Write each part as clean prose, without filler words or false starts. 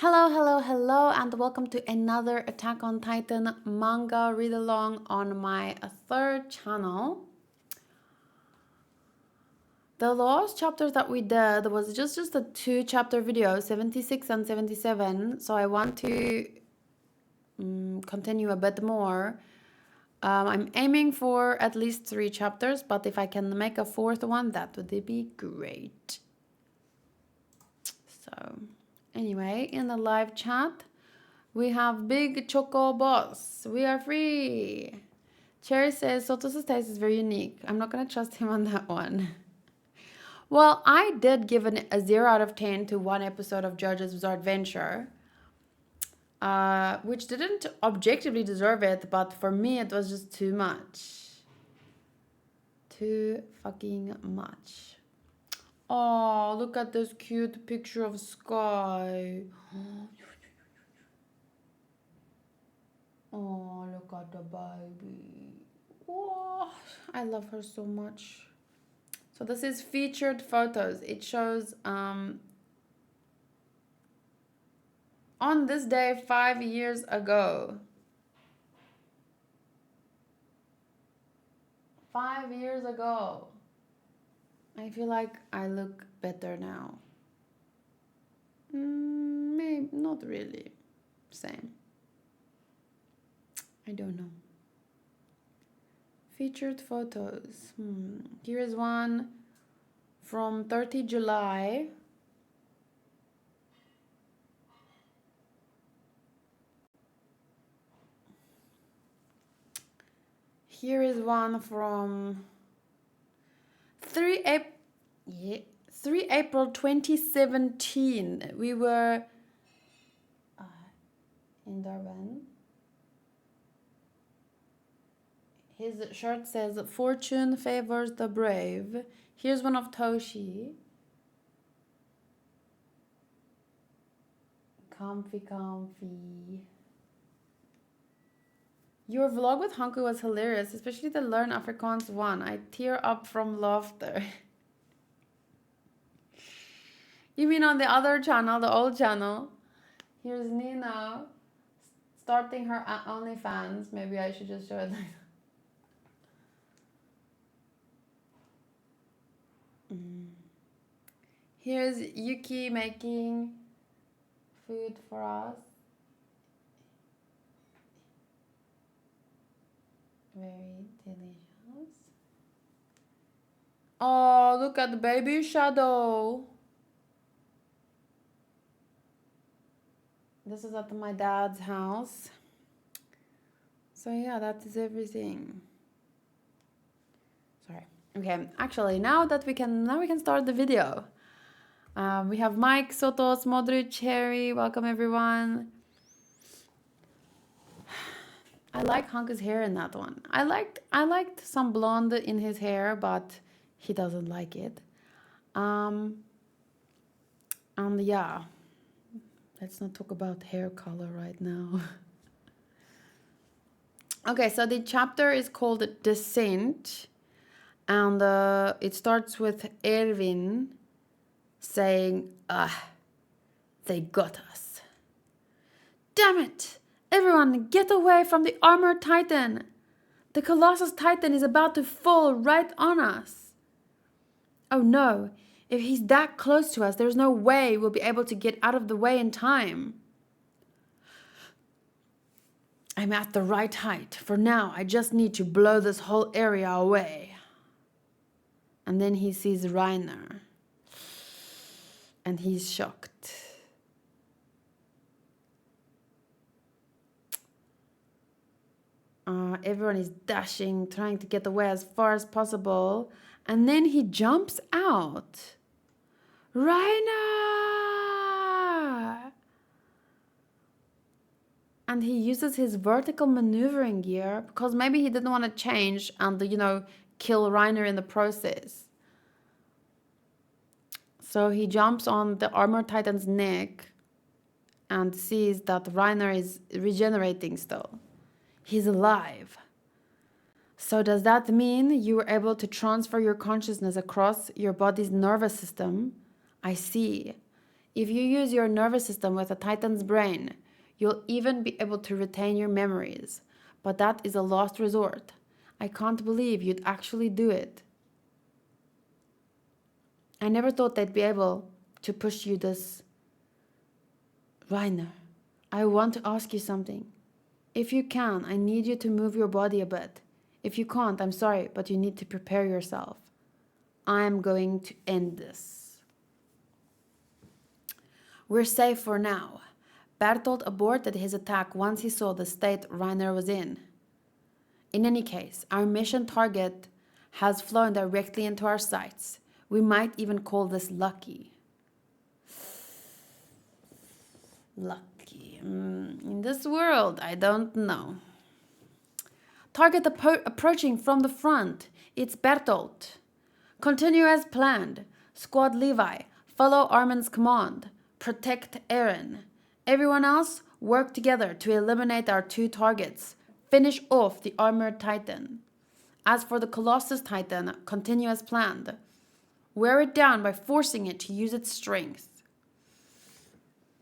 Hello, hello, hello, and welcome to another Attack on Titan manga read along on my third channel. The last chapters that we did was just a 2-chapter video, 76 and 77, so I want to continue a bit more. I'm aiming for at least 3 chapters, but if I can make a 4th one, that would be great. So, anyway, in the live chat, we have Big Choco Boss. We are free. Cherry says Soto's taste is very unique. I'm not going to trust him on that one. Well, I did give a 0 out of 10 to one episode of JoJo's Bizarre Adventure, which didn't objectively deserve it, but for me it was just too much. Too fucking much. Oh, look at this cute picture of Sky. Oh, look at the baby. Oh, I love her so much. So this is featured photos. It shows on this day 5 years ago. 5 years ago. I feel like I look better now. Maybe not really. Same. I don't know. Featured photos. Here is one from 30 July. Here is one from 3 April 2017. We were in Durban. His shirt says, "Fortune favors the brave." Here's one of Toshi. Comfy, comfy. Your vlog with Hanku was hilarious, especially the Learn Afrikaans one. I tear up from laughter. You mean on the other channel, the old channel? Here's Nina starting her OnlyFans. Maybe I should just show it like that. Here's Yuki making food for us. Very delicious. Oh, look at the baby shadow. This is at my dad's house. So yeah, that is everything. Sorry. Okay, actually, now we can start the video. We have Mike, Sotos, Modric, Cherry. Welcome everyone. I like Hanku's hair in that one. I liked some blonde in his hair, but he doesn't like it. And yeah, let's not talk about hair color right now. Okay, so the chapter is called Descent, and it starts with Erwin saying, they got us. Damn it! Everyone, get away from the armored titan! The Colossal Titan is about to fall right on us. Oh no, if he's that close to us, there's no way we'll be able to get out of the way in time. I'm at the right height. For now, I just need to blow this whole area away. And then he sees Reiner. And he's shocked. Everyone is dashing, trying to get away as far as possible. And then he jumps out. Reiner! And he uses his vertical maneuvering gear because maybe he didn't want to change and, kill Reiner in the process. So he jumps on the armored titan's neck and sees that Reiner is regenerating still. He's alive. So does that mean you were able to transfer your consciousness across your body's nervous system? I see. If you use your nervous system with a Titan's brain, you'll even be able to retain your memories. But that is a last resort. I can't believe you'd actually do it. I never thought they'd be able to push you this. Reiner, I want to ask you something. If you can, I need you to move your body a bit. If you can't, I'm sorry, but you need to prepare yourself. I'm going to end this. We're safe for now. Bertolt aborted his attack once he saw the state Reiner was in. In any case, our mission target has flown directly into our sights. We might even call this lucky. Lucky. In this world, I don't know. Target approaching from the front. It's Bertolt. Continue as planned. Squad Levi, follow Armin's command. Protect Eren. Everyone else, work together to eliminate our 2 targets. Finish off the armored Titan. As for the Colossus Titan, continue as planned. Wear it down by forcing it to use its strength.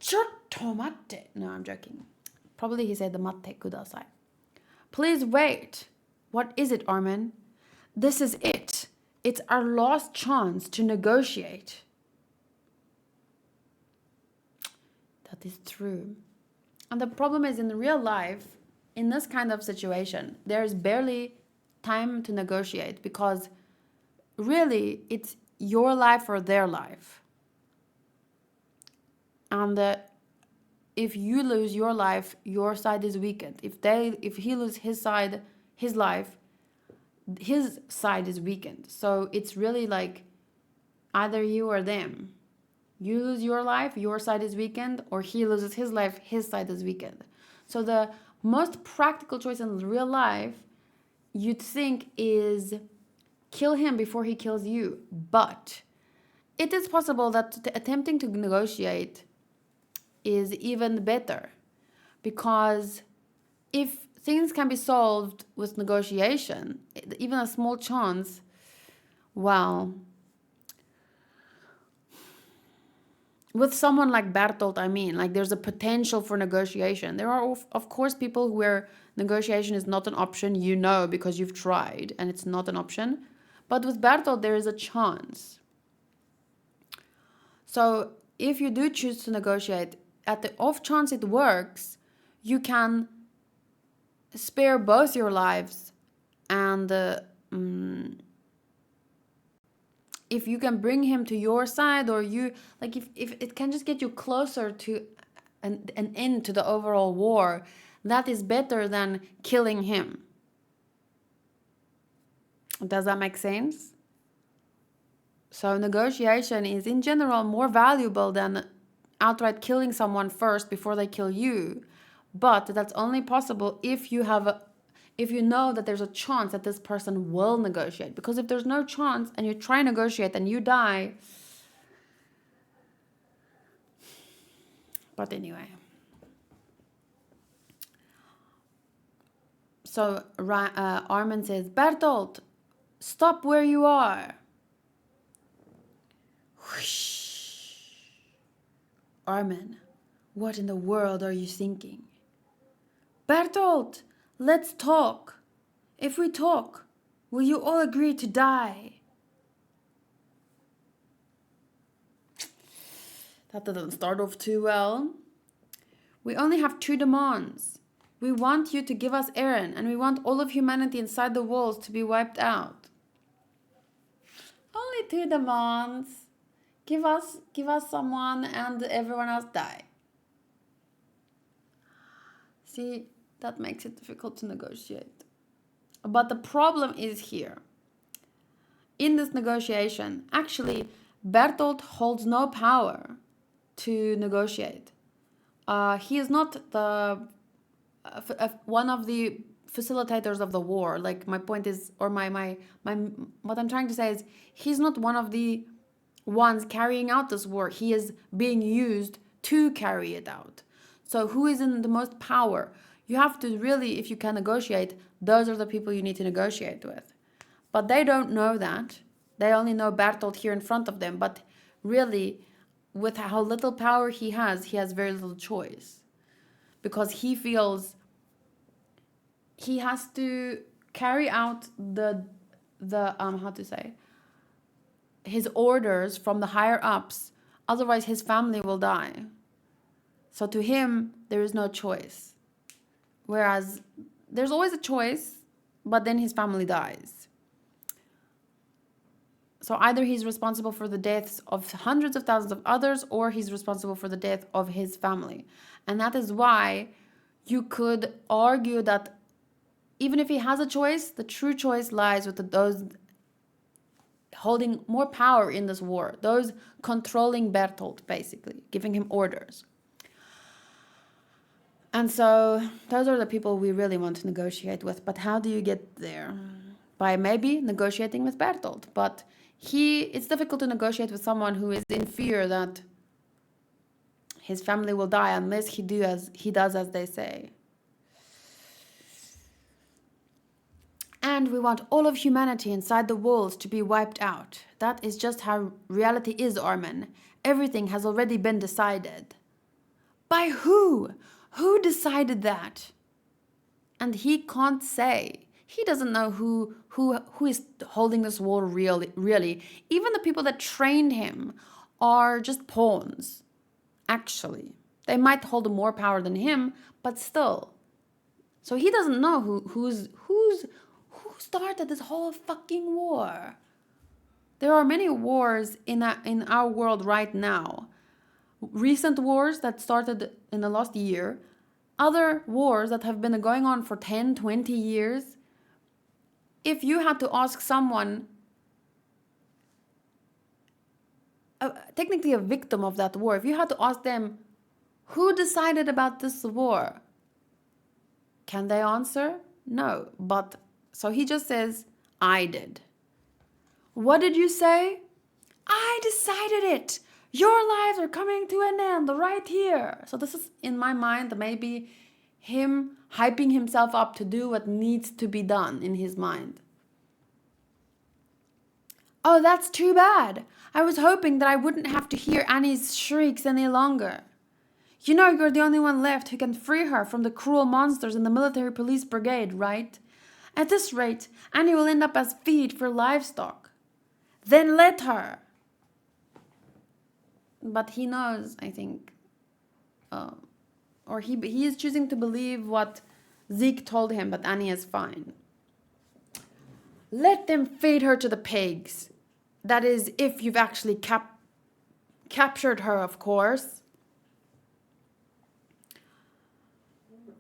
Chottomate. No, I'm joking. Probably he said the matte kudasai. Please wait. What is it, Armin? This is it. It's our last chance to negotiate. That is true. And the problem is in real life, in this kind of situation, there's barely time to negotiate because really it's your life or their life. And if you lose your life, your side is weakened. If he loses his side, his life, his side is weakened. So it's really like either you or them. You lose your life, your side is weakened, or he loses his life, his side is weakened. So the most practical choice in real life, you'd think, is kill him before he kills you. But it is possible that attempting to negotiate is even better, because if things can be solved with negotiation, even a small chance, well, with someone like Bertolt, I mean, like there's a potential for negotiation. There are, of course, people where negotiation is not an option, you know, because you've tried and it's not an option. But with Bertolt, there is a chance. So if you do choose to negotiate, at the off chance it works, you can spare both your lives, and if you can bring him to your side, or you like if it can just get you closer to an end to the overall war, that is better than killing him. Does that make sense? So negotiation is in general more valuable than outright killing someone first before they kill you. But that's only possible if you know that there's a chance that this person will negotiate. Because if there's no chance and you try to negotiate and you die. But anyway. So Armin says, Bertolt, stop where you are. Whoosh. Armin, what in the world are you thinking? Bertolt, let's talk. If we talk, will you all agree to die? That doesn't start off too well. We only have 2 demands. We want you to give us Eren, and we want all of humanity inside the walls to be wiped out. Only 2 demands. Give us someone and everyone else die. See, that makes it difficult to negotiate. But the problem is here. In this negotiation, actually, Bertolt holds no power to negotiate. He is not the one of the facilitators of the war. Like my point is, or my what I'm trying to say is, he's not one of the ones carrying out this war. He is being used to carry it out. So who is in the most power? You have to really, if you can negotiate, those are the people you need to negotiate with. But they don't know that. They only know Bertolt here in front of them. But really, with how little power he has very little choice. Because he feels he has to carry out the how to say, his orders from the higher ups, otherwise his family will die. So to him, there is no choice. Whereas there's always a choice, but then his family dies. So either he's responsible for the deaths of hundreds of thousands of others, or he's responsible for the death of his family. And that is why you could argue that even if he has a choice, the true choice lies with those holding more power in this war, those controlling Bertolt, basically, giving him orders. And so those are the people we really want to negotiate with. But how do you get there? By maybe negotiating with Bertolt. But it's difficult to negotiate with someone who is in fear that his family will die unless he does as they say. And we want all of humanity inside the walls to be wiped out. That is just how reality is, Armin. Everything has already been decided. By who? Who decided that? And he can't say. He doesn't know who is holding this war really. Even the people that trained him are just pawns, actually. They might hold more power than him, but still. So he doesn't know who started this whole fucking war. There are many wars in our world right now. Recent wars that started in the last year, other wars that have been going on for 10, 20 years. If you had to ask someone, technically a victim of that war, if you had to ask them, who decided about this war? Can they answer? No. But so he just says, I did. What did you say? I decided it. Your lives are coming to an end right here. So this is, in my mind, maybe him hyping himself up to do what needs to be done in his mind. Oh, that's too bad. I was hoping that I wouldn't have to hear Annie's shrieks any longer. You know you're the only one left who can free her from the cruel monsters in the military police brigade, right? At this rate, Annie will end up as feed for livestock. Then let her. But he knows, I think, or he is choosing to believe what Zeke told him, that Annie is fine. Let them feed her to the pigs. That is, if you've actually captured her, of course.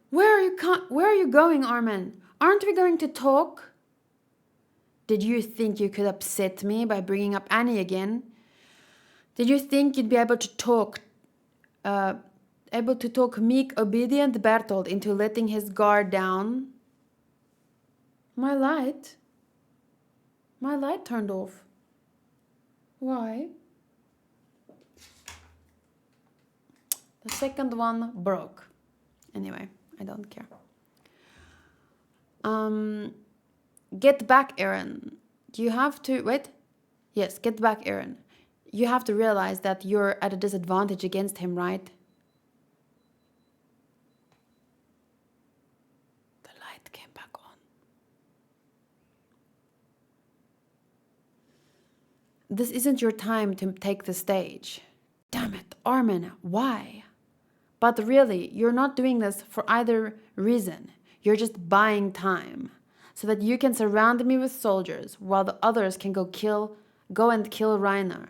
Where are you going, Armin? Aren't we going to talk? Did you think you could upset me by bringing up Annie again? Did you think you'd be able to talk meek, obedient Bertolt into letting his guard down? My light turned off. Why? The second one broke. Anyway, I don't care. Get back, Eren. You have to... Wait. Yes, get back, Eren. You have to realize that you're at a disadvantage against him, right? The light came back on. This isn't your time to take the stage. Damn it, Armin, why? But really, you're not doing this for either reason. You're just buying time, so that you can surround me with soldiers while the others can go and kill Reiner.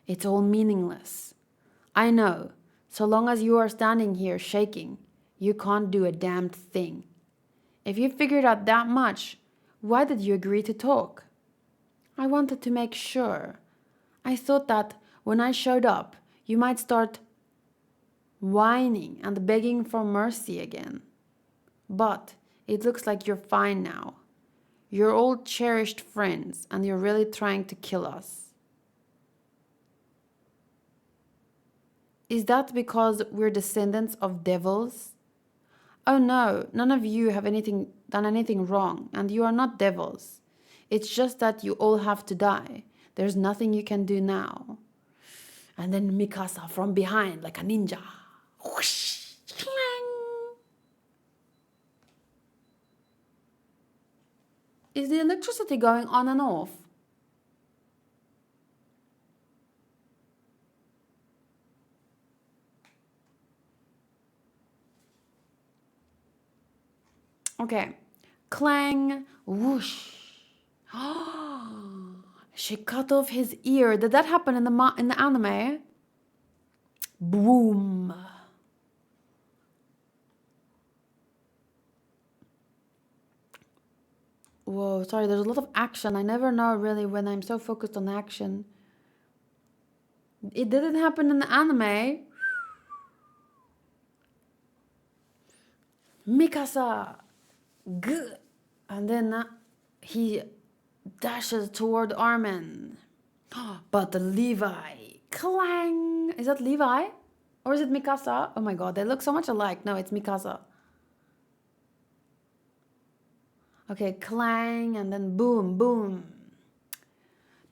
It's all meaningless. I know, so long as you are standing here shaking, you can't do a damned thing. If you figured out that much, why did you agree to talk? I wanted to make sure. I thought that when I showed up, you might start whining and begging for mercy again. But it looks like you're fine now. You're all cherished friends, and you're really trying to kill us. Is that because we're descendants of devils? Oh no, none of you have done anything wrong, and you are not devils. It's just that you all have to die. There's nothing you can do now. And then Mikasa from behind, like a ninja. Whoosh, clang. Is the electricity going on and off? Okay. Clang, whoosh. She cut off his ear. Did that happen in the anime? Boom. Whoa, sorry, there's a lot of action. I never know really when I'm so focused on action. It didn't happen in the anime. Mikasa. Good. And then he dashes toward Armin. But the Levi. Clang. Is that Levi? Or is it Mikasa? Oh my god, they look so much alike. No, it's Mikasa. Okay, clang and then boom, boom.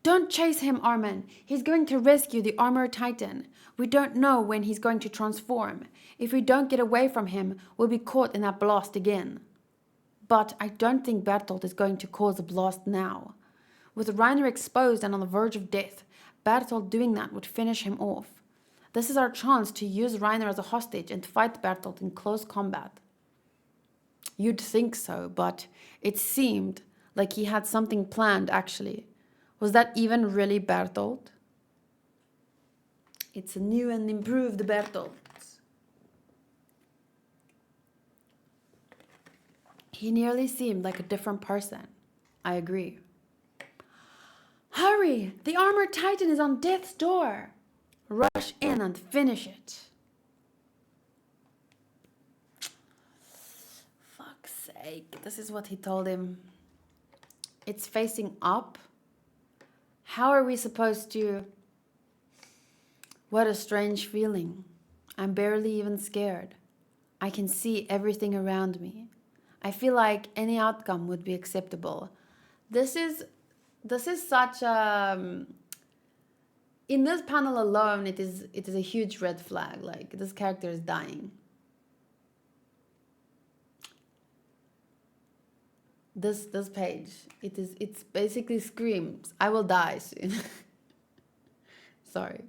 Don't chase him, Armin. He's going to rescue the armored titan. We don't know when he's going to transform. If we don't get away from him, we'll be caught in that blast again. But I don't think Bertolt is going to cause a blast now. With Reiner exposed and on the verge of death, Bertolt doing that would finish him off. This is our chance to use Reiner as a hostage and fight Bertolt in close combat. You'd think so, but it seemed like he had something planned actually. Was that even really Bertolt? It's a new and improved Bertolt. He nearly seemed like a different person. I agree. Hurry! The armored titan is on death's door. Rush in and finish it. Fuck's sake. This is what he told him. It's facing up. How are we supposed to... What a strange feeling. I'm barely even scared. I can see everything around me. I feel like any outcome would be acceptable. This is such a... In this panel alone, it is a huge red flag. Like, this character is dying. This page, it's basically screams, I will die soon. Sorry.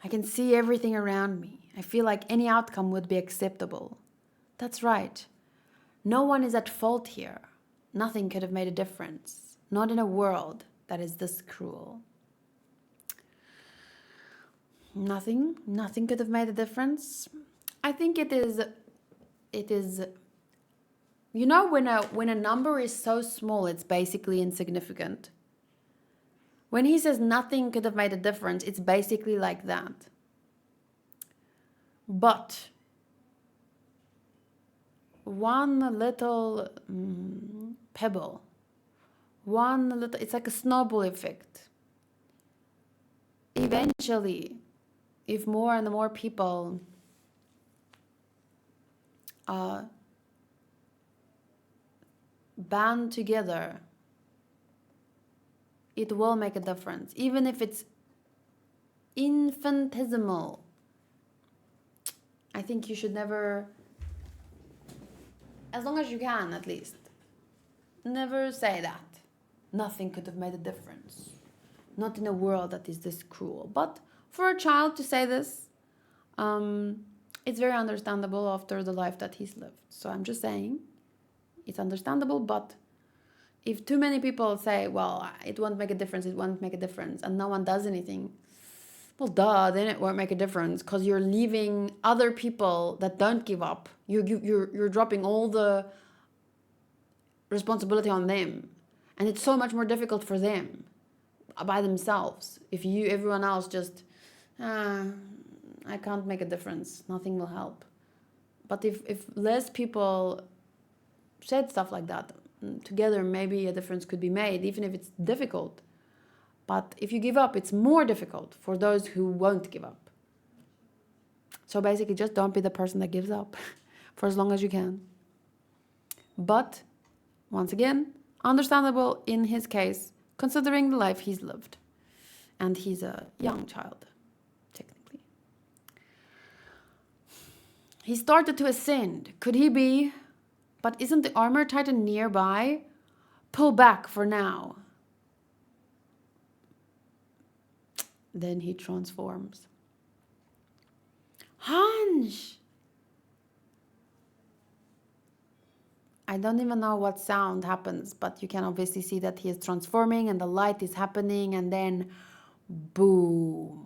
I can see everything around me. I feel like any outcome would be acceptable. That's right. No one is at fault here. Nothing could have made a difference. Not in a world that is this cruel. Nothing could have made a difference. I think it is, you know, when a number is so small, it's basically insignificant. When he says nothing could have made a difference, it's basically like that. But one little pebble, it's like a snowball effect. Eventually, if more and more people band together, it will make a difference, even if it's infinitesimal. I think you should never, as long as you can at least, never say that. Nothing could have made a difference. Not in a world that is this cruel. But for a child to say this, it's very understandable after the life that he's lived. So I'm just saying, it's understandable, but if too many people say, well, it won't make a difference, and no one does anything, well, duh, then it won't make a difference, because you're leaving other people that don't give up. You're dropping all the responsibility on them, and it's so much more difficult for them by themselves. If everyone else just, I can't make a difference, nothing will help. But if less people said stuff like that, together maybe a difference could be made, even if it's difficult. But if you give up, it's more difficult for those who won't give up. So basically, just don't be the person that gives up for as long as you can. But once again, understandable in his case, considering the life he's lived. And he's a young child, technically. He started to ascend. Could he be? But isn't the armor titan nearby? Pull back for now. Then he transforms. Hans! I don't even know what sound happens, but you can obviously see that he is transforming and the light is happening, and then boom.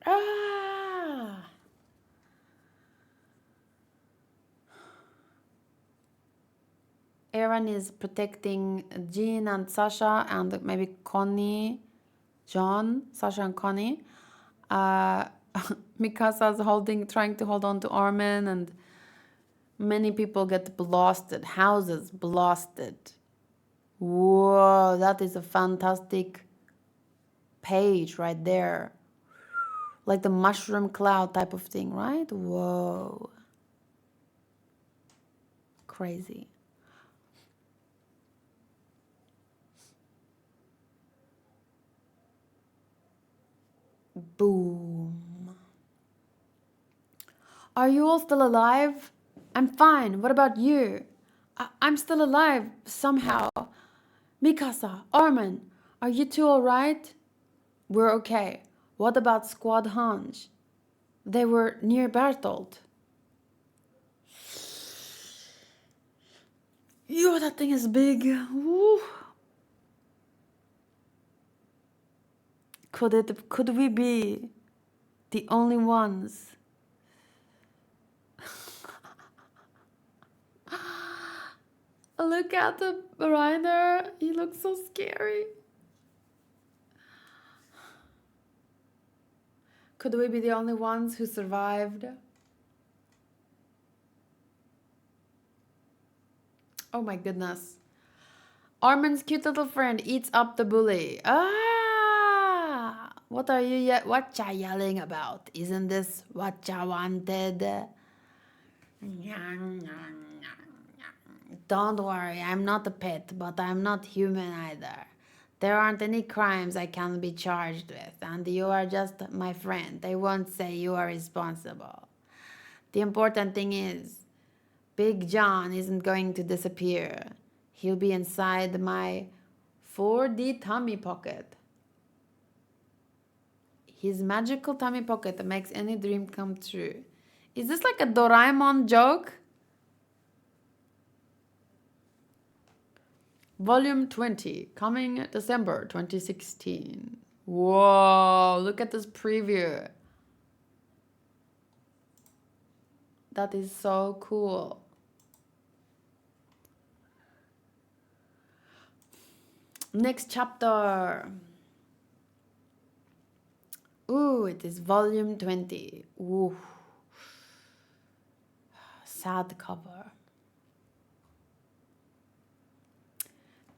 Ah! Eren is protecting Jean and Sasha and maybe Connie, John, Sasha and Connie. Mikasa's trying to hold on to Armin, and many people get blasted. Houses blasted. Whoa, that is a fantastic page right there. Like the mushroom cloud type of thing, right? Whoa. Crazy. Boom. Are you all still alive? I'm fine. What about you? I'm still alive, somehow. Mikasa, Armin, are you two alright? We're okay. What about Squad Hans? They were near Bertolt. Yo, that thing is big. Woo. Could we be the only ones? Look at the Reiner. He looks so scary. Could we be the only ones who survived? Oh my goodness. Armin's cute little friend eats up the bully. Ah! What are you yelling about? Isn't this what ya wanted? Don't worry, I'm not a pet, but I'm not human either. There aren't any crimes I can be charged with, and you are just my friend. They won't say you are responsible. The important thing is, Big John isn't going to disappear. He'll be inside my 4D tummy pocket. His magical tummy pocket makes any dream come true. Is this like a Doraemon joke? Volume 20, coming December 2016. Whoa, look at this preview. That is so cool. Next chapter. Ooh, it is volume 20. Ooh. Sad cover.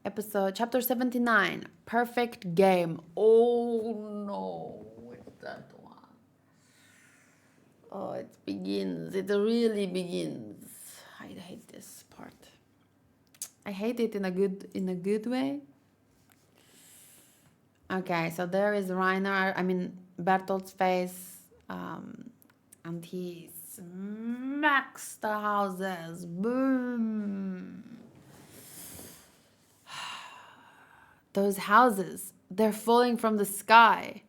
Chapter 79, Perfect Game. Oh no, it's that one. Oh, it begins. It really begins. I hate this part. I hate it in a good way. Okay, so there is Bertolt's face, and he smacks the houses. Boom. Those houses, they're falling from the sky.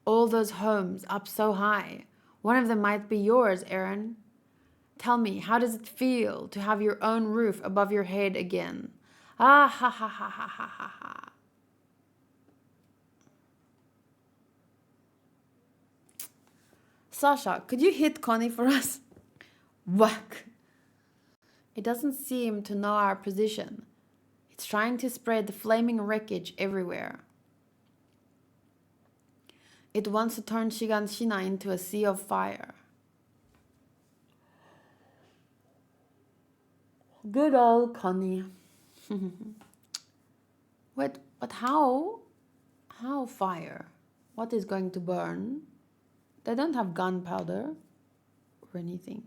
All those homes up so high. One of them might be yours, Eren. Tell me, how does it feel to have your own roof above your head again? Ah ha ha ha ha ha ha ha. Sasha, could you hit Connie for us? Whack. It doesn't seem to know our position. It's trying to spread the flaming wreckage everywhere. It wants to turn Shiganshina into a sea of fire. Good old Connie. Wait, but how? How fire? What is going to burn? They don't have gunpowder or anything.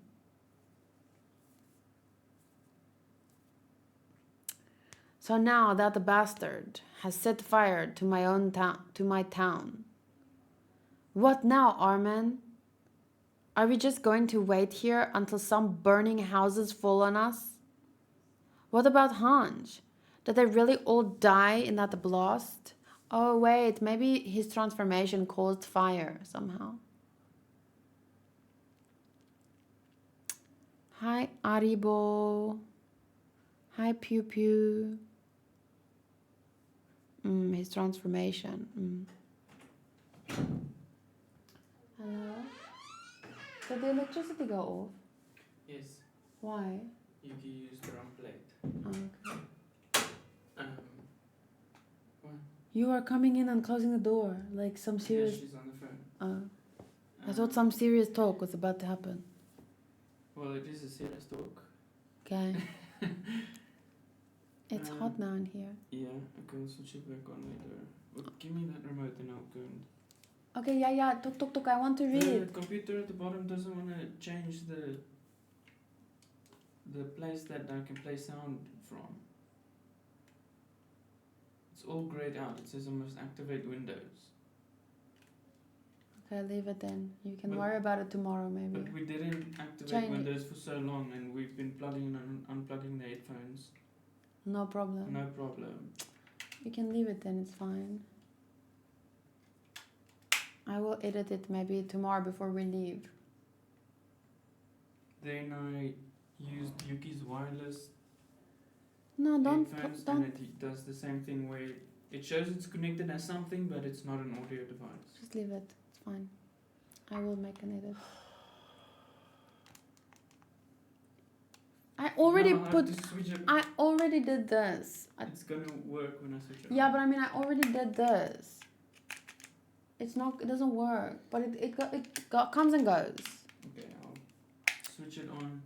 So now that the bastard has set fire to my town. What now, Armin? Are we just going to wait here until some burning houses fall on us? What about Hans? Did they really all die in that blast? Oh wait, maybe his transformation caused fire somehow. Hi Aribo. Hi Pew Pew. His transformation. Hello? Did the electricity go off? Yes. Why? Yuki used the wrong plate. Okay. What? You are coming in and closing the door, like some serious... Yes, she's on the phone. I thought some serious talk was about to happen. Well, it is a serious talk. Okay. It's hot now in here. Yeah, okay, I'll switch it back on later. Well, give me that remote and I'll go and... Okay, yeah, talk, I want to read. The computer at the bottom doesn't want to change the place that I can play sound from. It's all grayed out. It says I must activate Windows. Okay, leave it then. You can worry about it tomorrow, maybe. But we didn't activate Windows for so long, and we've been plugging and unplugging the headphones. No problem. No problem. You can leave it then, it's fine. I will edit it maybe tomorrow before we leave. Then I used Yuki's wireless headphones, and it does the same thing where it shows it's connected as something, but it's not an audio device. Just leave it. It's fine. I will make an edit. I already did this. It's gonna work when I switch it on. Yeah, but I mean, I already did this. It doesn't work, but it comes and goes. Okay, I'll switch it on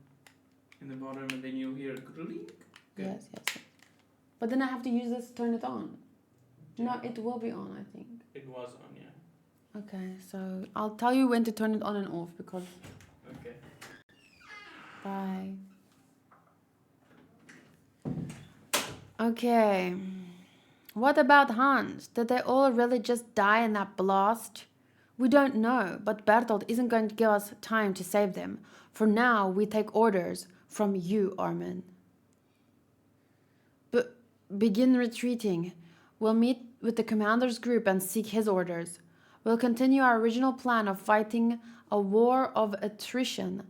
in the bottom, and then you'll hear it click. Okay. Yes. But then I have to use this to turn it on. Yeah. No, it will be on, I think. It was on, yeah. Okay, so I'll tell you when to turn it on and off because... Okay. Bye. Okay. What about Hans? Did they all really just die in that blast? We don't know, but Bertolt isn't going to give us time to save them. For now, we take orders from you, Armin. Begin retreating. We'll meet with the commander's group and seek his orders. We'll continue our original plan of fighting a war of attrition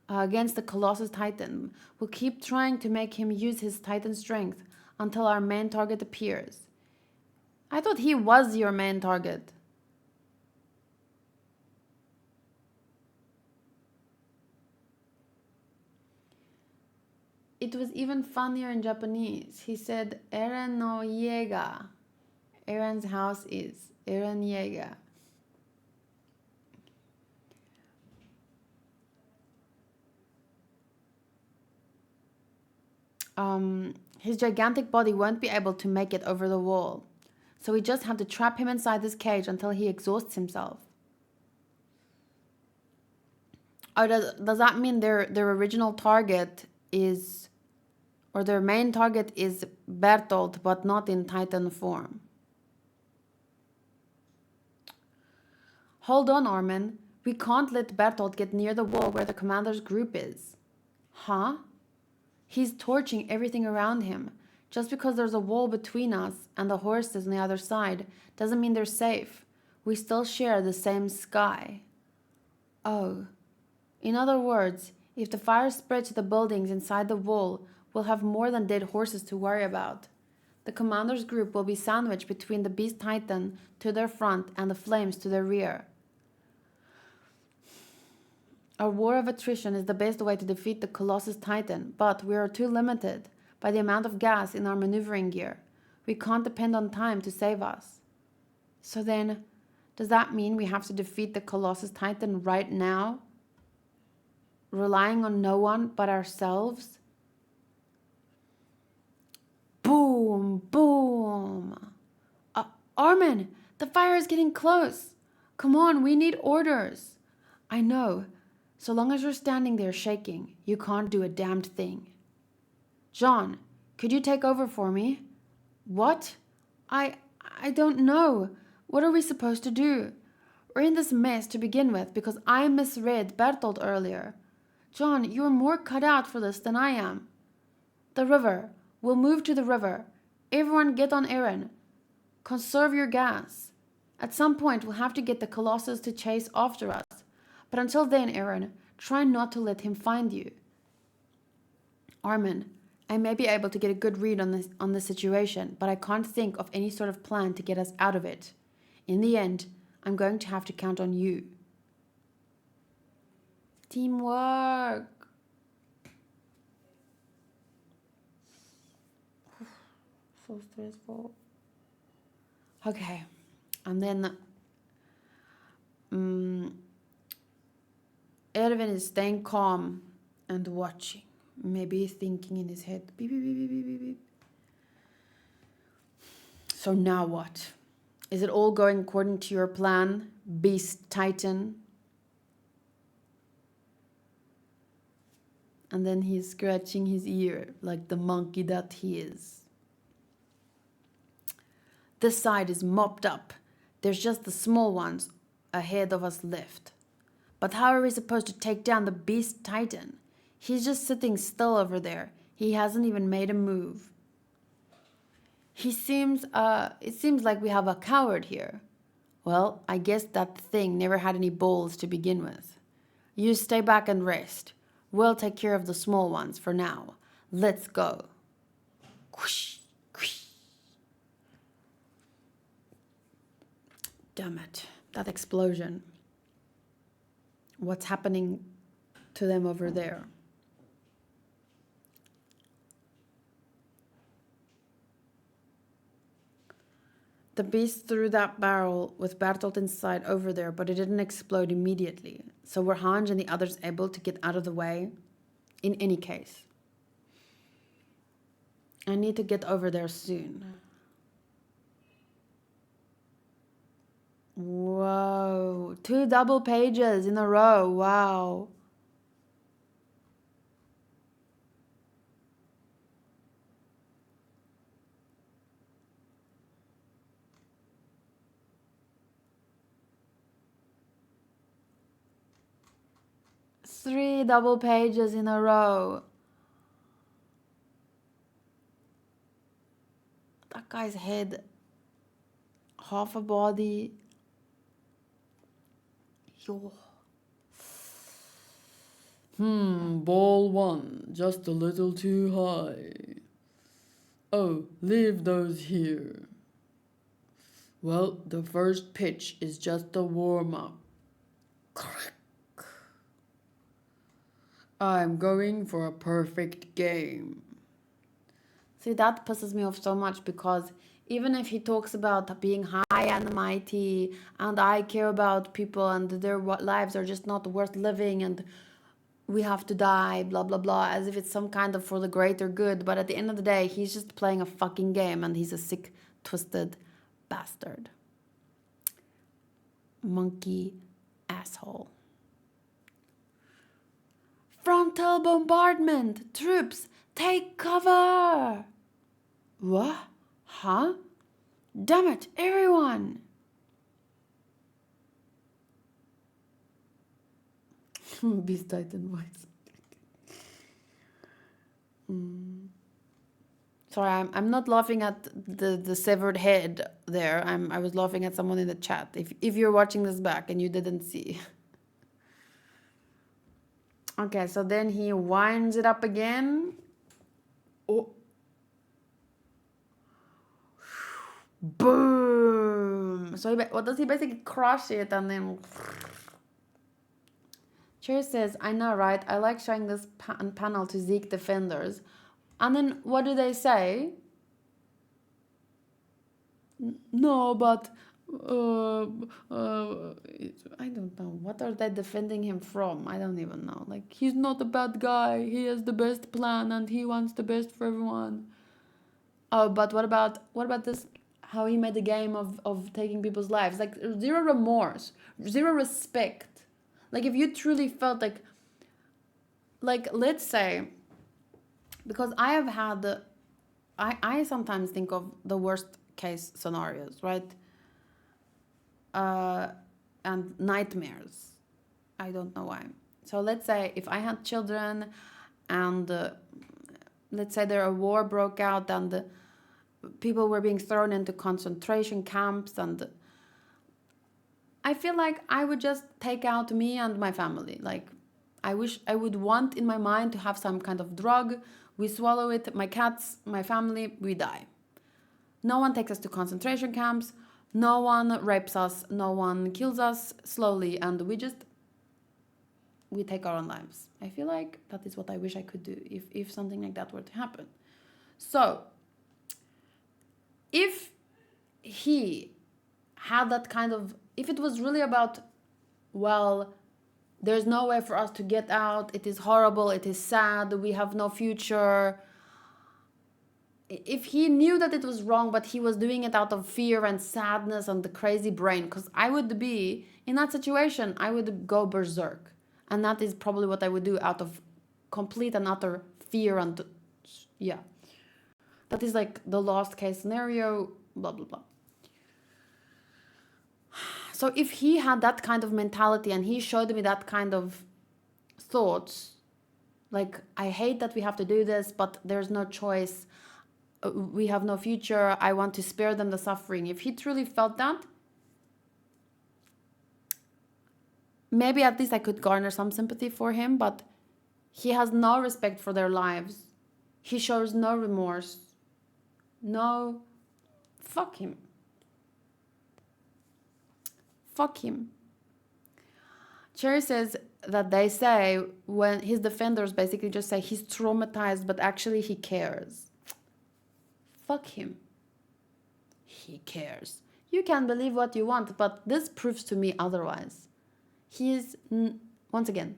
against the Colossus Titan. We'll keep trying to make him use his Titan strength until our main target appears. I thought he was your main target. It was even funnier in Japanese. He said, Eren no Yega. Eren's house is Eren Yega. His gigantic body won't be able to make it over the wall. So we just have to trap him inside this cage until he exhausts himself. Or does that mean their original target is... Or their main target is Bertolt, but not in Titan form? Hold on, Armin. We can't let Bertolt get near the wall where the commander's group is. Huh? He's torching everything around him. Just because there's a wall between us and the horses on the other side doesn't mean they're safe. We still share the same sky. Oh. In other words, if the fire spreads to the buildings inside the wall, we'll have more than dead horses to worry about. The commander's group will be sandwiched between the Beast Titan to their front and the flames to their rear. A war of attrition is the best way to defeat the Colossus Titan, but we are too limited by the amount of gas in our maneuvering gear. We can't depend on time to save us. So then, does that mean we have to defeat the Colossus Titan right now? Relying on no one but ourselves? Boom, boom. Armin, the fire is getting close. Come on, we need orders. I know. So long as you're standing there shaking, you can't do a damned thing. John, could you take over for me? What? I don't know. What are we supposed to do? We're in this mess to begin with because I misread Bertolt earlier. John, you're more cut out for this than I am. The river. We'll move to the river. Everyone get on Eren. Conserve your gas. At some point, we'll have to get the Colossus to chase after us. But until then, Eren, try not to let him find you. Armin, I may be able to get a good read on the situation, but I can't think of any sort of plan to get us out of it. In the end, I'm going to have to count on you. Teamwork. So stressful. Okay. And then Erwin is staying calm and watching. Maybe thinking in his head. Beep, beep, beep, beep, beep, beep, beep. So now what? Is it all going according to your plan, Beast Titan? And then he's scratching his ear like the monkey that he is. This side is mopped up. There's just the small ones ahead of us left. But how are we supposed to take down the Beast Titan? He's just sitting still over there. He hasn't even made a move. It seems like we have a coward here. Well, I guess that thing never had any balls to begin with. You stay back and rest. We'll take care of the small ones for now. Let's go. Whoosh, whoosh. Damn it. That explosion. What's happening to them over there? The beast threw that barrel with Bertolt inside over there, but it didn't explode immediately. So were Hanj and the others able to get out of the way? In any case. I need to get over there soon. Whoa. 2 double pages in a row. Wow. Three double pages in a row. That guy's head, half a body. Yo. Ball 1, just a little too high. Oh, leave those here. Well, the first pitch is just a warm-up. I'm going for a perfect game. See, that pisses me off so much because even if he talks about being high and mighty and I care about people and their lives are just not worth living and we have to die, blah, blah, blah, as if it's some kind of for the greater good. But at the end of the day, he's just playing a fucking game and he's a sick, twisted bastard. Monkey asshole. Frontal bombardment! Troops, take cover! What? Huh? Damn it, everyone! Beast Titan voice. Sorry, I'm not laughing at the severed head there. I was laughing at someone in the chat. If you're watching this back and you didn't see. Okay, so then he winds it up again. Oh. Boom! So what does he basically crush it and then... Cher says, I know, right? I like showing this panel to Zeke defenders. And then what do they say? No, but... I don't know. What are they defending him from? I don't even know. Like, he's not a bad guy. He has the best plan and he wants the best for everyone. Oh, but what about this? How he made a game of taking people's lives? Like, zero remorse, zero respect. Like, if you truly felt like let's say, because I have had I sometimes think of the worst case scenarios, right? And nightmares. I don't know why. So let's say if I had children and let's say there a war broke out and people were being thrown into concentration camps, and I feel like I would just take out me and my family. Like I would want in my mind to have some kind of drug. We swallow it, my cats, my family, we die. No one takes us to concentration camps. No one rapes us. No one kills us slowly, and we take our own lives. I feel like that is what I wish I could do if something like that were to happen. So, if he had that kind of, if it was really about, well, there's no way for us to get out, it is horrible, it is sad, we have no future. If he knew that it was wrong, but he was doing it out of fear and sadness and the crazy brain, because I would be, in that situation, I would go berserk. And that is probably what I would do out of complete and utter fear and, yeah. That is like the last case scenario, blah, blah, blah. So if he had that kind of mentality and he showed me that kind of thoughts, like, I hate that we have to do this, but there's no choice, we have no future, I want to spare them the suffering. If he truly felt that, maybe at least I could garner some sympathy for him, but he has no respect for their lives. He shows no remorse. No, fuck him. Fuck him. Cherry says that they say, when his defenders basically just say he's traumatized, but actually he cares. Fuck him. He cares. You can believe what you want, but this proves to me otherwise. He's, once again,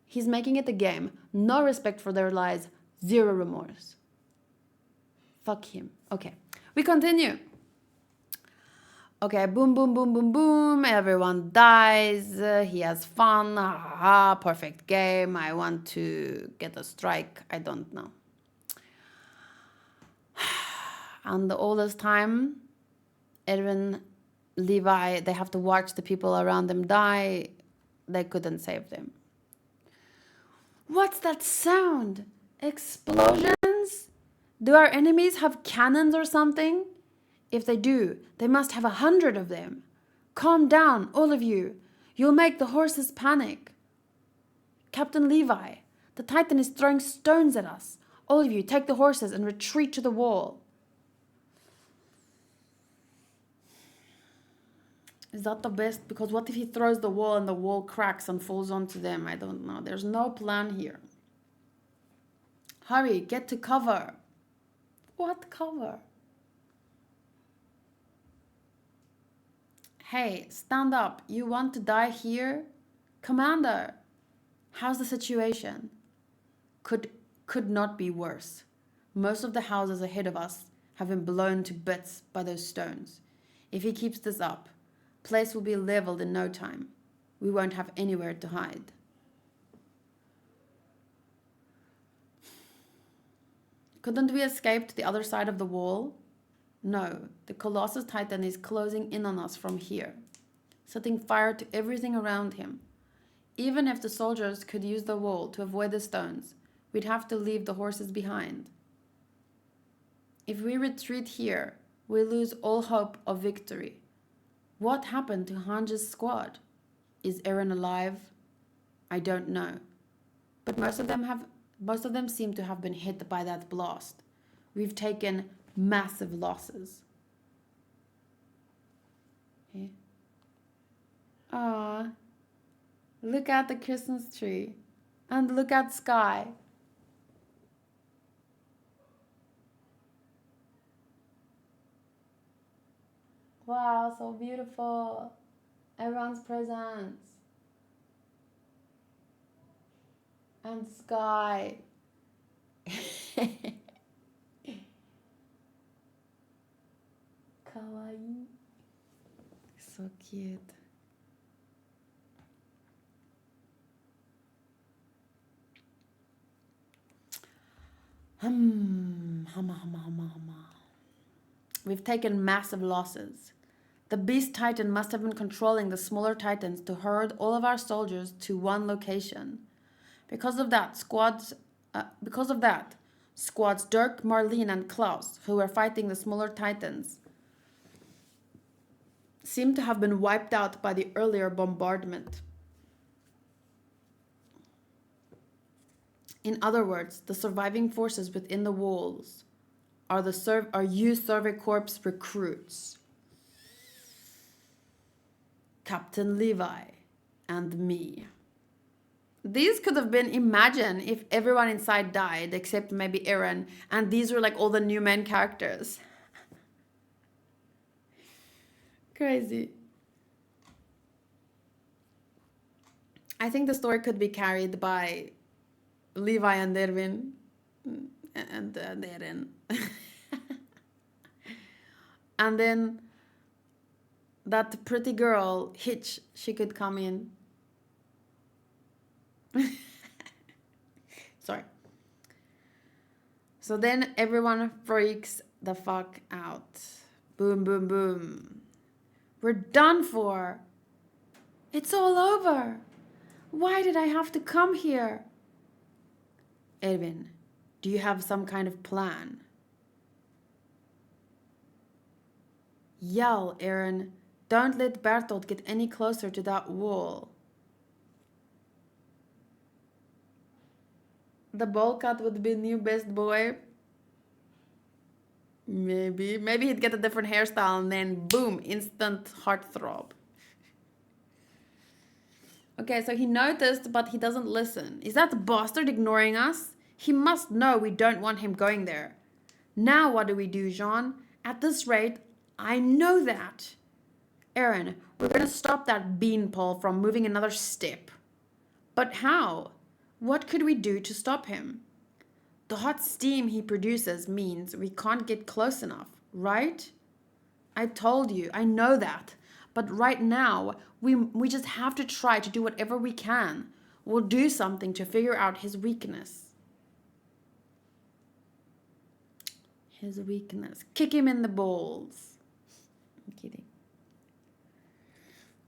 he's making it a game. No respect for their lives. Zero remorse. Fuck him. Okay, we continue. Okay, boom, boom, boom, boom, boom. Everyone dies. He has fun. Haha, perfect game. I want to get a strike. I don't know. And all this time, Erwin, Levi, they have to watch the people around them die. They couldn't save them. What's that sound? Explosions? Do our enemies have cannons or something? If they do, they must have 100 of them. Calm down, all of you. You'll make the horses panic. Captain Levi, the Titan is throwing stones at us. All of you, take the horses and retreat to the wall. Is that the best? Because what if he throws the wall and the wall cracks and falls onto them? I don't know. There's no plan here. Hurry, get to cover. What cover? Hey, stand up. You want to die here? Commander, how's the situation? Could not be worse. Most of the houses ahead of us have been blown to bits by those stones. If he keeps this up, place will be leveled in no time. We won't have anywhere to hide. Couldn't we escape to the other side of the wall? No, the Colossal Titan is closing in on us from here, setting fire to everything around him. Even if the soldiers could use the wall to avoid the stones, we'd have to leave the horses behind. If we retreat here, we lose all hope of victory. What happened to Hanj's squad? Is Eren alive? I don't know. But most of them seem to have been hit by that blast. We've taken massive losses. Okay. Ah, look at the Christmas tree. And look at sky. Wow, so beautiful. Everyone's presents. And sky. Kawaii. So cute. Hum, hum, hum, hum, hum. We've taken massive losses. The Beast Titan must have been controlling the smaller Titans to herd all of our soldiers to one location. Because of that, squads Dirk, Marlene, and Klaus, who were fighting the smaller Titans, seem to have been wiped out by the earlier bombardment. In other words, the surviving forces within the walls are U Survey Corps recruits. Captain Levi and me. These could have been, imagine if everyone inside died except maybe Eren, and these were like all the new main characters. Crazy. I think the story could be carried by Levi and Erwin and Eren. And then that pretty girl, Hitch, she could come in. Sorry. So then everyone freaks the fuck out. Boom, boom, boom. We're done for. It's all over. Why did I have to come here? Erwin, do you have some kind of plan? Yell, Eren. Don't let Bertolt get any closer to that wall. The bowl cut would be new best boy. Maybe he'd get a different hairstyle and then boom, instant heartthrob. Okay, so he noticed, but he doesn't listen. Is that the bastard ignoring us? He must know we don't want him going there. Now what do we do, Jean? At this rate, I know that. Eren, we're gonna stop that beanpole from moving another step. But how? What could we do to stop him? The hot steam he produces means we can't get close enough, right? I told you, I know that. But right now, we just have to try to do whatever we can. We'll do something to figure out his weakness. His weakness. Kick him in the balls. I'm kidding.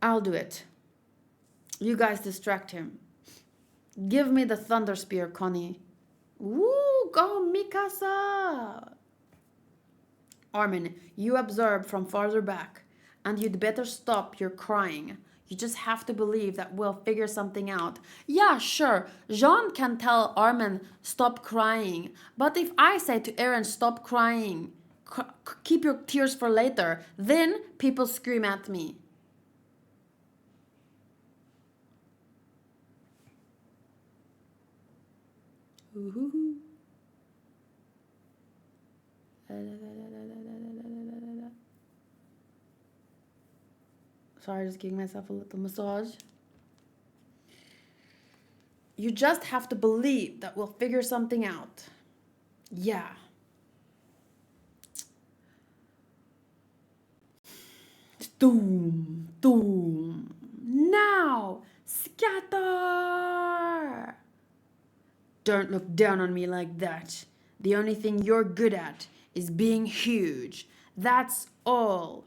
I'll do it. You guys distract him. Give me the Thunder Spear, Connie. Woo, go Mikasa! Armin, you observe from farther back, and you'd better stop your crying. You just have to believe that we'll figure something out. Yeah, sure, Jean can tell Armin, stop crying. But if I say to Eren, stop crying, keep your tears for later, then people scream at me. Ooh. Sorry, just giving myself a little massage. You just have to believe that we'll figure something out. Yeah. Doom, doom. Now, scatter. Don't look down on me like that. The only thing you're good at is being huge. That's all.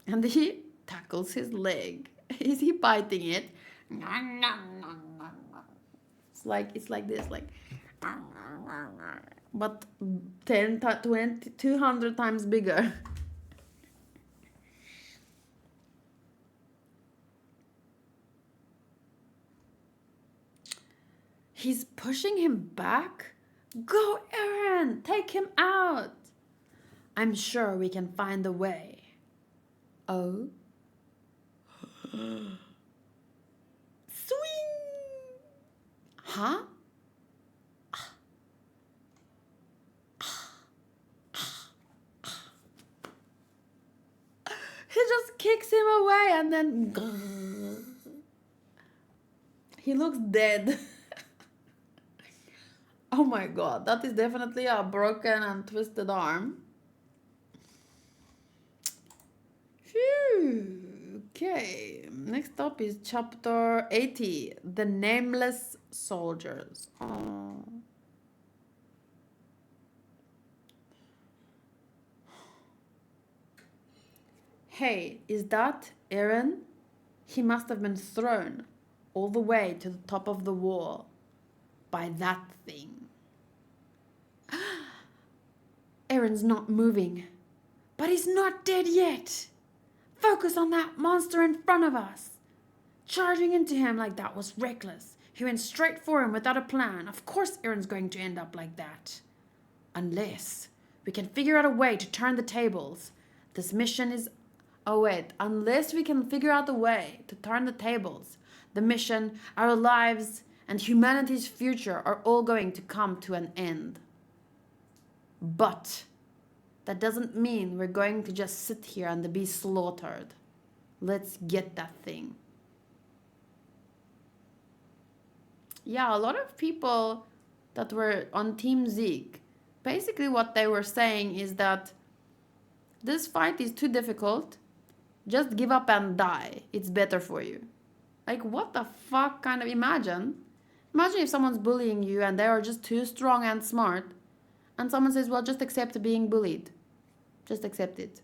And he tackles his leg. Is he biting it? It's like this, like, but 10, 20, 200 times bigger. He's pushing him back? Go, Eren! Take him out! I'm sure we can find a way. Oh? Swing! Huh? He just kicks him away and then... He looks dead. Oh my god, that is definitely a broken and twisted arm. Phew. Okay, next up is chapter 80, The Nameless Soldiers. Oh. Hey, is that Eren? He must have been thrown all the way to the top of the wall by that thing. Eren's not moving, but he's not dead yet. Focus on that monster in front of us. Charging into him like that was reckless. He went straight for him without a plan. Of course Eren's going to end up like that. Unless we can figure out a way to turn the tables. This mission is... Oh wait, unless we can figure out a way to turn the tables, the mission, our lives, and humanity's future are all going to come to an end. But that doesn't mean we're going to just sit here and be slaughtered. Let's get that thing. Yeah, a lot of people that were on Team Zeke, basically what they were saying is that this fight is too difficult. Just give up and die. It's better for you. Like, what the fuck kind of... Imagine if someone's bullying you and they are just too strong and smart, and someone says, well, just accept being bullied. Just accept it.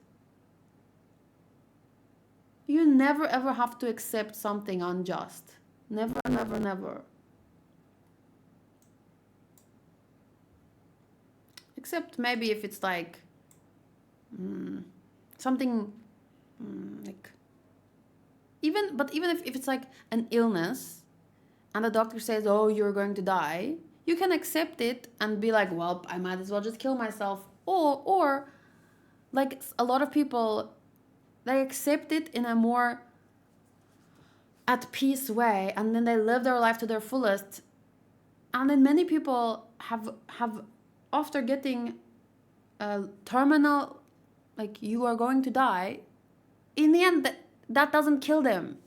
You never ever have to accept something unjust. Never, never, never. Except maybe if it's like something like even if it's like an illness and the doctor says, oh, you're going to die, you can accept it and be like, well, I might as well just kill myself. Or like a lot of people, they accept it in a more at peace way, and then they live their life to their fullest. And then many people have after getting a terminal, like you are going to die, in the end that doesn't kill them.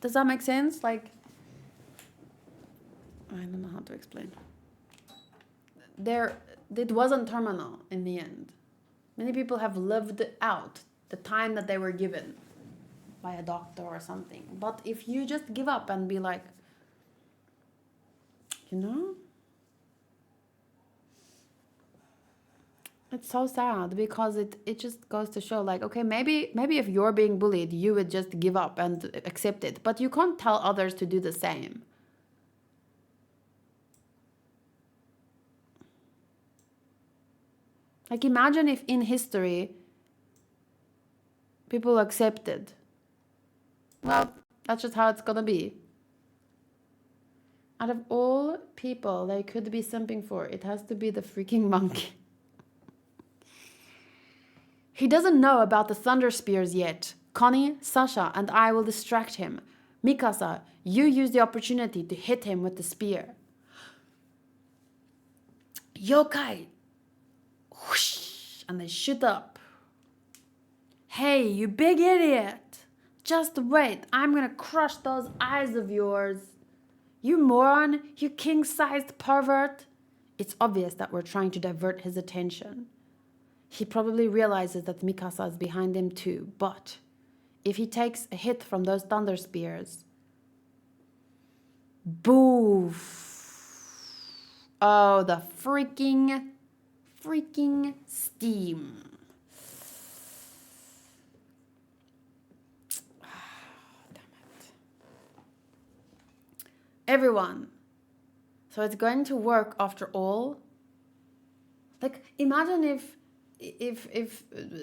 Does that make sense? Like, I don't know how to explain. It wasn't terminal in the end. Many people have lived out the time that they were given by a doctor or something. But if you just give up and be like, you know, it's so sad because it just goes to show, like, okay, maybe if you're being bullied, you would just give up and accept it. But you can't tell others to do the same. Like, imagine if in history people accepted. Well, that's just how it's gonna be. Out of all people they could be simping for, it has to be the freaking monkey. He doesn't know about the thunder spears yet. Connie, Sasha, and I will distract him. Mikasa, you use the opportunity to hit him with the spear. Yokai! Whoosh! And they shoot up. Hey, you big idiot! Just wait, I'm gonna crush those eyes of yours. You moron, you king-sized pervert. It's obvious that we're trying to divert his attention. He probably realizes that Mikasa is behind him too, but if he takes a hit from those thunder spears... Boof! Oh, the freaking steam. Damn it. Everyone. So it's going to work after all. Like, imagine if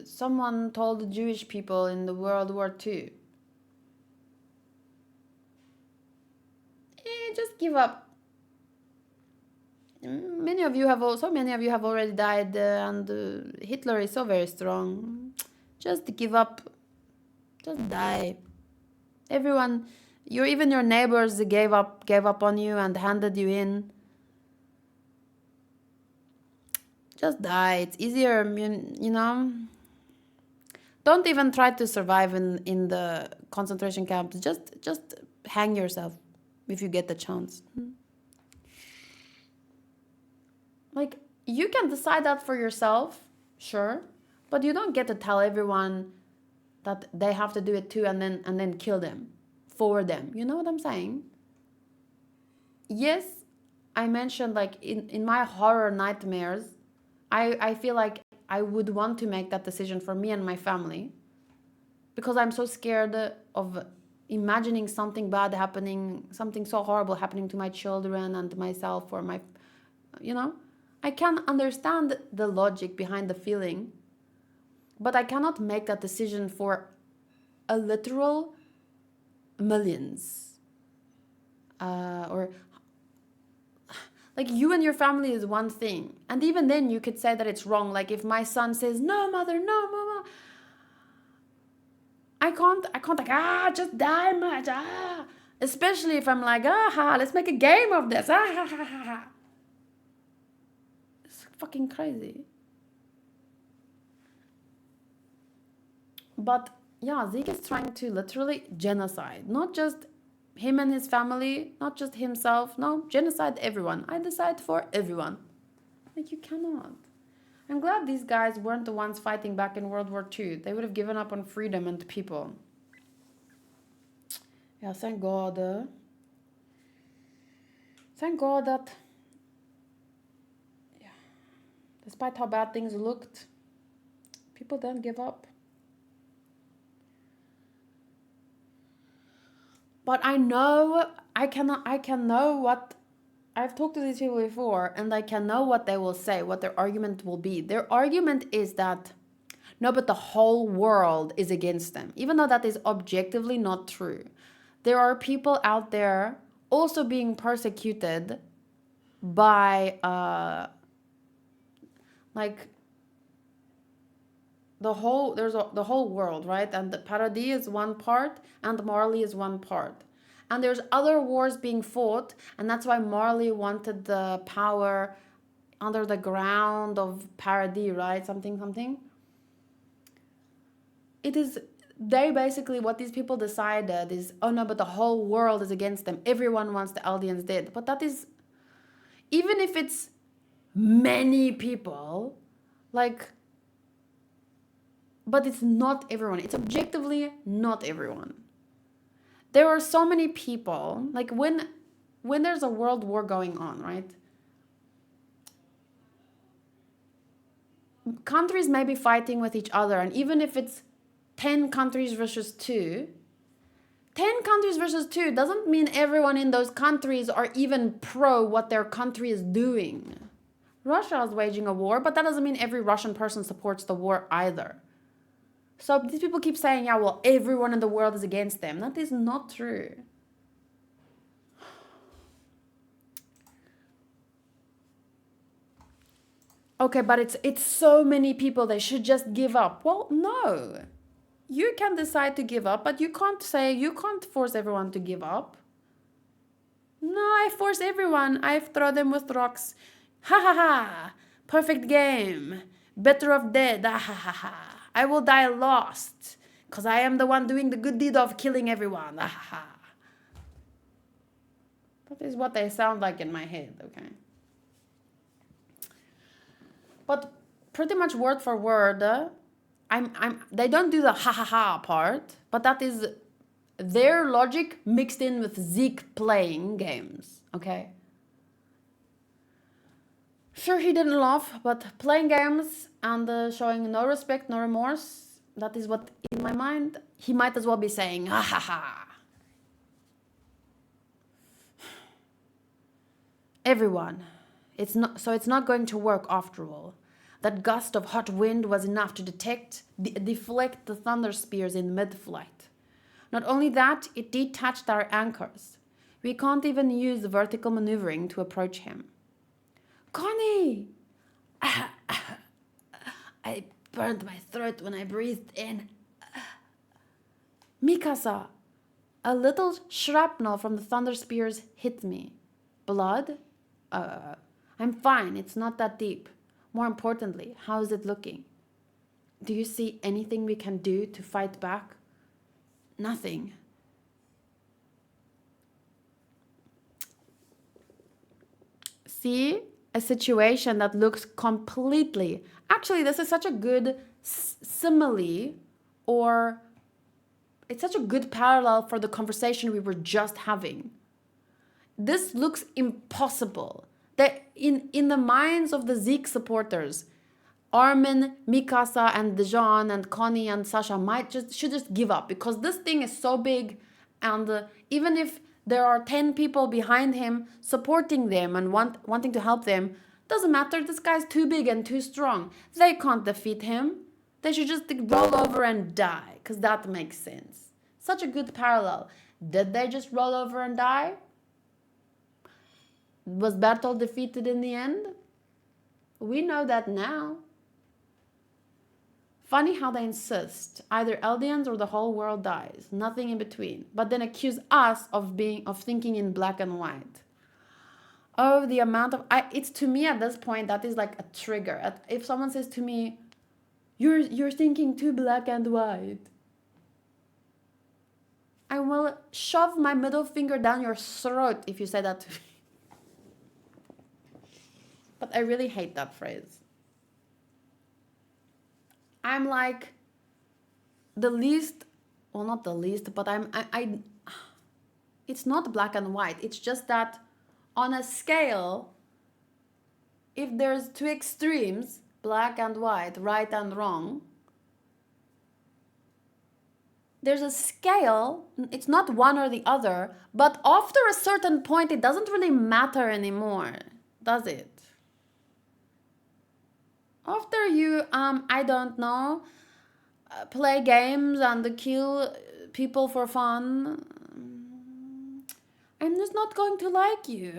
someone told the Jewish people in the World War II, just give up. Many of you have already died, and Hitler is so very strong. Just give up. Just die. Everyone, even your neighbors gave up on you and handed you in. Just die. It's easier, you know. Don't even try to survive in the concentration camps. Just hang yourself if you get the chance. Like, you can decide that for yourself, sure, but you don't get to tell everyone that they have to do it too and then kill them for them. You know what I'm saying? Yes, I mentioned, like, in my horror nightmares, I feel like I would want to make that decision for me and my family. because I'm so scared of imagining something bad happening, something so horrible happening to my children and myself, or my, you know. I can understand the logic behind the feeling, but I cannot make that decision for a literal millions. Or like, you and your family is one thing, and even then you could say that it's wrong. Like if my son says, no mother, no mama, I can't like, just die much, especially if I'm like, let's make a game of this, it's fucking crazy. But yeah, Zeke is trying to literally genocide, not just him and his family, not just himself, no, genocide everyone. I decide for everyone. Like, you cannot. I'm glad these guys weren't the ones fighting back in World War II. They would have given up on freedom and people. Yeah, thank God. Thank God that, yeah, despite how bad things looked, people didn't give up. But I know, I can know what, I've talked to these people before, and I can know what they will say, what their argument will be. Their argument is that, no, but the whole world is against them, even though that is objectively not true. There are people out there also being persecuted by, like, the whole, the whole world, right? And the Paradis is one part, and Marley is one part. And there's other wars being fought, and that's why Marley wanted the power under the ground of Paradis, right? Something. It is, they basically, what these people decided is, oh no, but the whole world is against them. Everyone wants the Eldians dead. But that is, even if it's many people, like, but it's not everyone. It's objectively not everyone. There are so many people, like when there's a world war going on, right? Countries may be fighting with each other, and even if it's 10 countries versus 2, 10 countries versus 2 doesn't mean everyone in those countries are even pro what their country is doing. Russia is waging a war, but that doesn't mean every Russian person supports the war either. So these people keep saying, yeah, well, everyone in the world is against them. That is not true. Okay, but it's so many people, they should just give up. Well, no. You can decide to give up, but you can't force everyone to give up. No, I force everyone. I throw them with rocks. Ha ha ha. Perfect game. Better off dead. Ha ha ha ha. I will die lost, because I am the one doing the good deed of killing everyone. Ha ha ha. That is what they sound like in my head, okay? But pretty much word for word, they don't do the ha ha ha part, but that is their logic mixed in with Zeke playing games, okay? Sure, he didn't laugh, but playing games and showing no respect, no remorse, that is what, in my mind, he might as well be saying, ha ha ha. Everyone. It's not going to work after all. That gust of hot wind was enough to deflect the thunder spears in mid-flight. Not only that, it detached our anchors. We can't even use vertical maneuvering to approach him. Connie! I burned my throat when I breathed in. Mikasa! A little shrapnel from the thunder spears hit me. Blood? I'm fine, it's not that deep. More importantly, how is it looking? Do you see anything we can do to fight back? Nothing. See? A situation that looks completely... Actually, this is such a good simile, or it's such a good parallel for the conversation we were just having. This looks impossible. That in the minds of the Zeke supporters, Armin, Mikasa, and Dejan, and Connie, and Sasha should just give up, because this thing is so big, and even if there are 10 people behind him supporting them and wanting to help them, doesn't matter. This guy's too big and too strong. They can't defeat him. They should just roll over and die, because that makes sense. Such a good parallel. Did they just roll over and die? Was Bertolt defeated in the end? We know that now. Funny how they insist either Eldians or the whole world dies, nothing in between, but then accuse us of thinking in black and white. Oh, the amount of it's to me at this point that is like a trigger. If someone says to me, "You're thinking too black and white," I will shove my middle finger down your throat if you say that to me. But I really hate that phrase. I'm like the least, well, not the least, but it's not black and white. It's just that on a scale, if there's two extremes, black and white, right and wrong, there's a scale. It's not one or the other, but after a certain point, it doesn't really matter anymore, does it? After you, I don't know, play games and kill people for fun, I'm just not going to like you.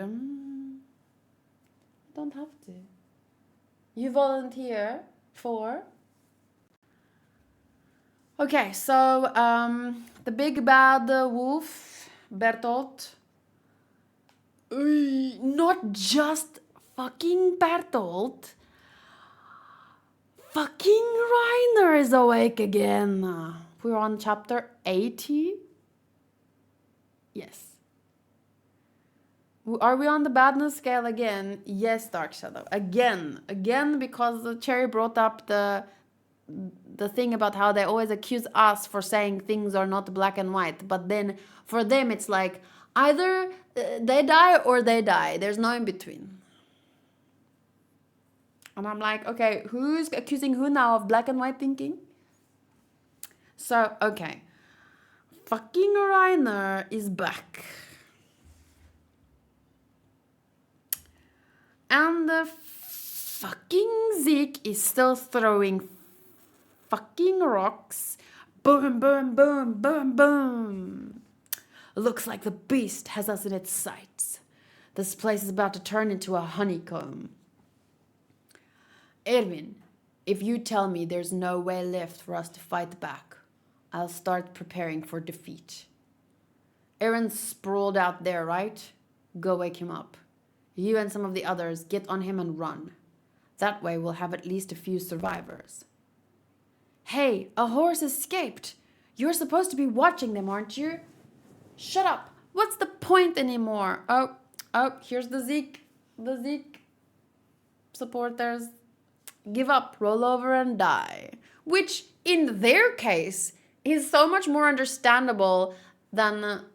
I don't have to. You volunteer for. Okay, so the big bad wolf, Bertolt. Not just fucking Bertolt. Fucking Reiner is awake again. We're on chapter 80. Yes. Are we on the badness scale again? Yes, Dark Shadow. Again, because Cherry brought up the thing about how they always accuse us for saying things are not black and white. But then for them, it's like either they die or they die. There's no in between. And I'm like, okay, who's accusing who now of black and white thinking? So, okay. Fucking Reiner is back. And the fucking Zeke is still throwing fucking rocks. Boom, boom, boom, boom, boom. Looks like the beast has us in its sights. This place is about to turn into a honeycomb. Erwin, if you tell me there's no way left for us to fight back, I'll start preparing for defeat. Eren's sprawled out there, right? Go wake him up. You and some of the others get on him and run. That way we'll have at least a few survivors. Hey, a horse escaped. You're supposed to be watching them, aren't you? Shut up. What's the point anymore? Oh, here's the Zeke supporters. Give up, roll over and die. Which, in their case, is so much more understandable than,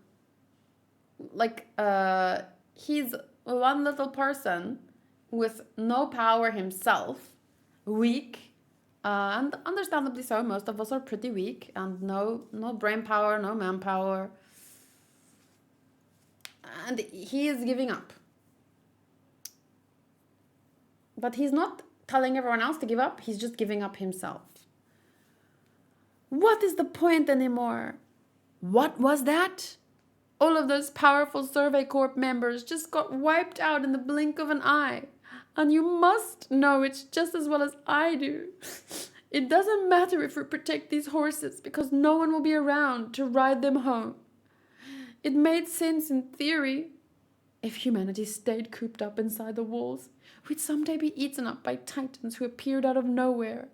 he's one little person with no power himself, weak, and understandably so. Most of us are pretty weak, and no brain power, no manpower. And he is giving up. But he's not telling everyone else to give up, he's just giving up himself. What is the point anymore? What was that? All of those powerful Survey Corp members just got wiped out in the blink of an eye. And you must know it just as well as I do. It doesn't matter if we protect these horses, because no one will be around to ride them home. It made sense in theory. If humanity stayed cooped up inside the walls, we'd someday be eaten up by titans who appeared out of nowhere.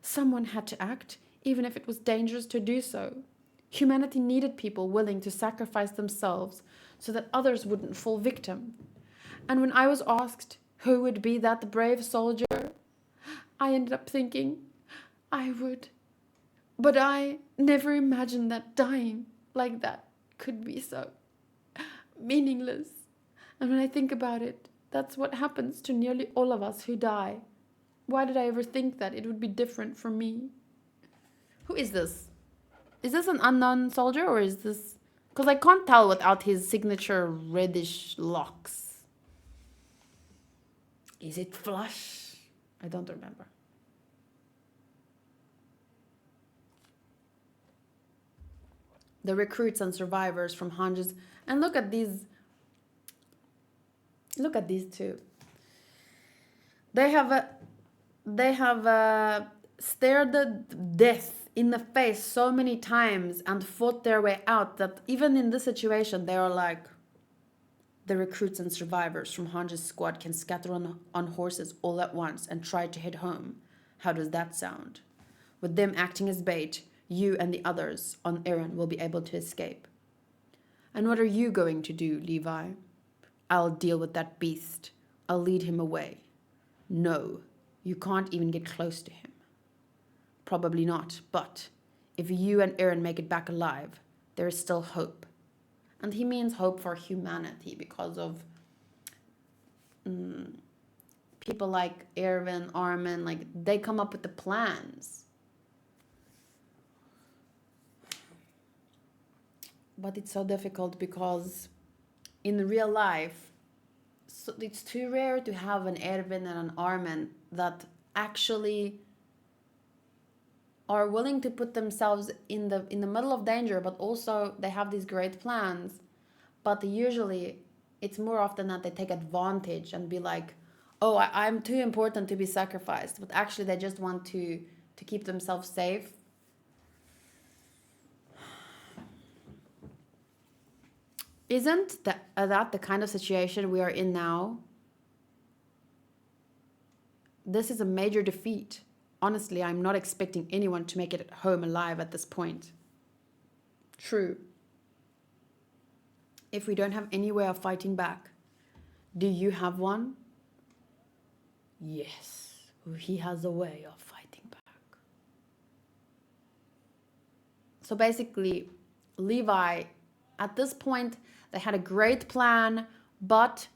Someone had to act, even if it was dangerous to do so. Humanity needed people willing to sacrifice themselves so that others wouldn't fall victim. And when I was asked who would be that brave soldier, I ended up thinking I would. But I never imagined that dying like that could be so meaningless. And when I think about it, that's what happens to nearly all of us who die. Why did I ever think that it would be different from me? Who is this? Is this an unknown soldier or is this... Because I can't tell without his signature reddish locks. Is it Flush? I don't remember. The recruits and survivors from Hanges. And look at these. Look at these two. They have stared at death in the face so many times and fought their way out that even in this situation they are like, the recruits and survivors from Hange's squad can scatter on horses all at once and try to head home. How does that sound? With them acting as bait, you and the others on Eren will be able to escape. And what are you going to do, Levi? I'll deal with that beast. I'll lead him away. No, you can't even get close to him. Probably not, but if you and Eren make it back alive, there is still hope. And he means hope for humanity because of people like Erwin, Armin, like they come up with the plans. But it's so difficult because in real life, so it's too rare to have an Erwin and an Armin that actually are willing to put themselves in the middle of danger, but also they have these great plans. But usually it's more often that they take advantage and be like, oh, I'm too important to be sacrificed. But actually they just want to keep themselves safe. Isn't that the kind of situation we are in now? This is a major defeat. Honestly, I'm not expecting anyone to make it home alive at this point. True. If we don't have any way of fighting back, do you have one? Yes, he has a way of fighting back. So basically, Levi, at this point, they had a great plan, but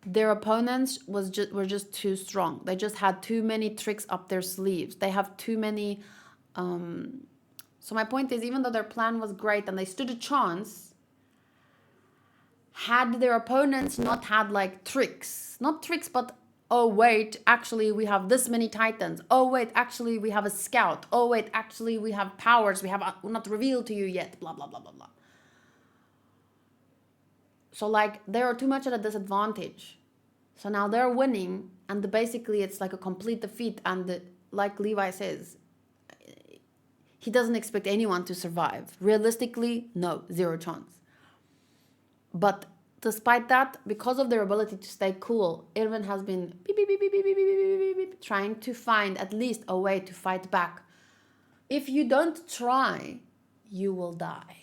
their opponents were just too strong. They just had too many tricks up their sleeves. They have too many... So my point is, even though their plan was great and they stood a chance, had their opponents not had like tricks, not tricks, but oh wait, actually we have this many titans. Oh wait, actually we have a scout. Oh wait, actually we have powers we have not revealed to you yet. Blah, blah, blah, blah, blah. So like they are too much at a disadvantage. So now they're winning and basically it's like a complete defeat. And like Levi says, he doesn't expect anyone to survive. Realistically, no, zero chance. But despite that, because of their ability to stay cool, Erwin has been trying to find at least a way to fight back. If you don't try, you will die.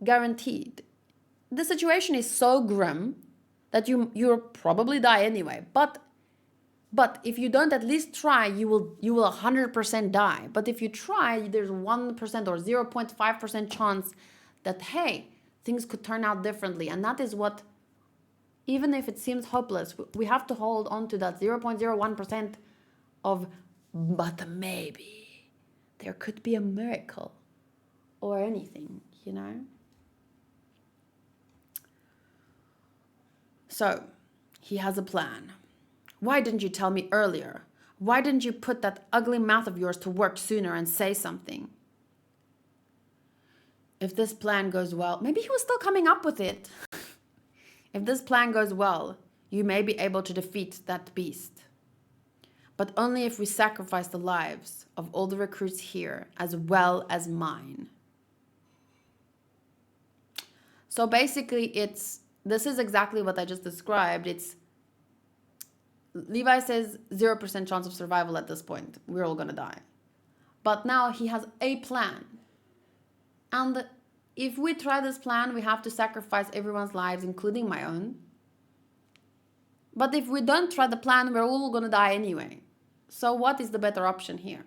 Guaranteed. The situation is so grim that you'll probably die anyway. But if you don't at least try, you will 100% die. But if you try, there's 1% or 0.5% chance that, hey, things could turn out differently. And that is what, even if it seems hopeless, we have to hold on to that 0.01% of, but maybe there could be a miracle or anything, you know? So, he has a plan. Why didn't you tell me earlier? Why didn't you put that ugly mouth of yours to work sooner and say something? If this plan goes well, maybe he was still coming up with it. If this plan goes well, you may be able to defeat that beast. But only if we sacrifice the lives of all the recruits here as well as mine. So basically this is exactly what I just described. Levi says 0% chance of survival at this point. We're all gonna die. But now he has a plan. And if we try this plan, we have to sacrifice everyone's lives, including my own. But if we don't try the plan, we're all gonna die anyway. So what is the better option here?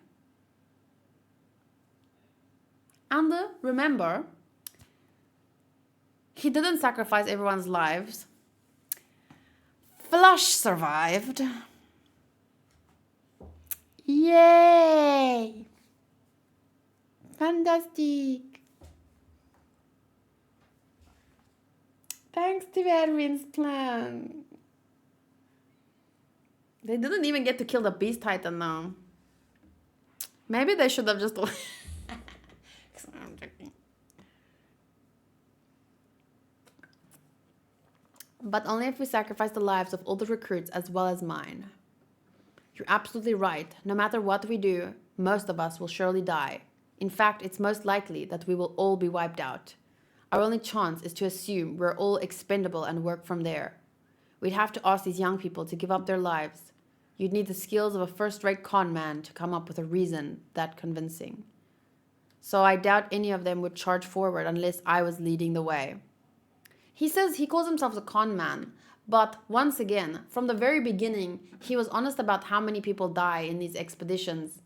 And remember, he didn't sacrifice everyone's lives. Flush survived. Yay! Fantastic! Thanks to Erwin's plan. They didn't even get to kill the Beast Titan though. Maybe they should have just... I'm joking. But only if we sacrifice the lives of all the recruits as well as mine. You're absolutely right. No matter what we do, most of us will surely die. In fact, it's most likely that we will all be wiped out. Our only chance is to assume we're all expendable and work from there. We'd have to ask these young people to give up their lives. You'd need the skills of a first-rate con man to come up with a reason that convincing. So I doubt any of them would charge forward unless I was leading the way. He says he calls himself a con man, but once again, from the very beginning, he was honest about how many people die in these expeditions.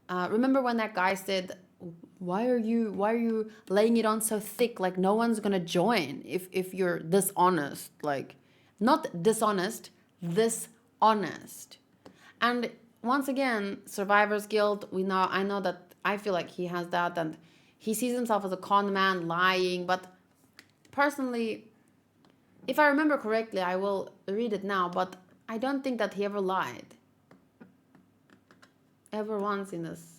Remember when that guy said, why are you laying it on so thick? Like no one's gonna join if you're this honest. Like not dishonest, this honest. And once again, survivor's guilt, I know that I feel like he has that, and he sees himself as a con man lying, but personally, if I remember correctly, I will read it now, but I don't think that he ever lied. Ever once in this.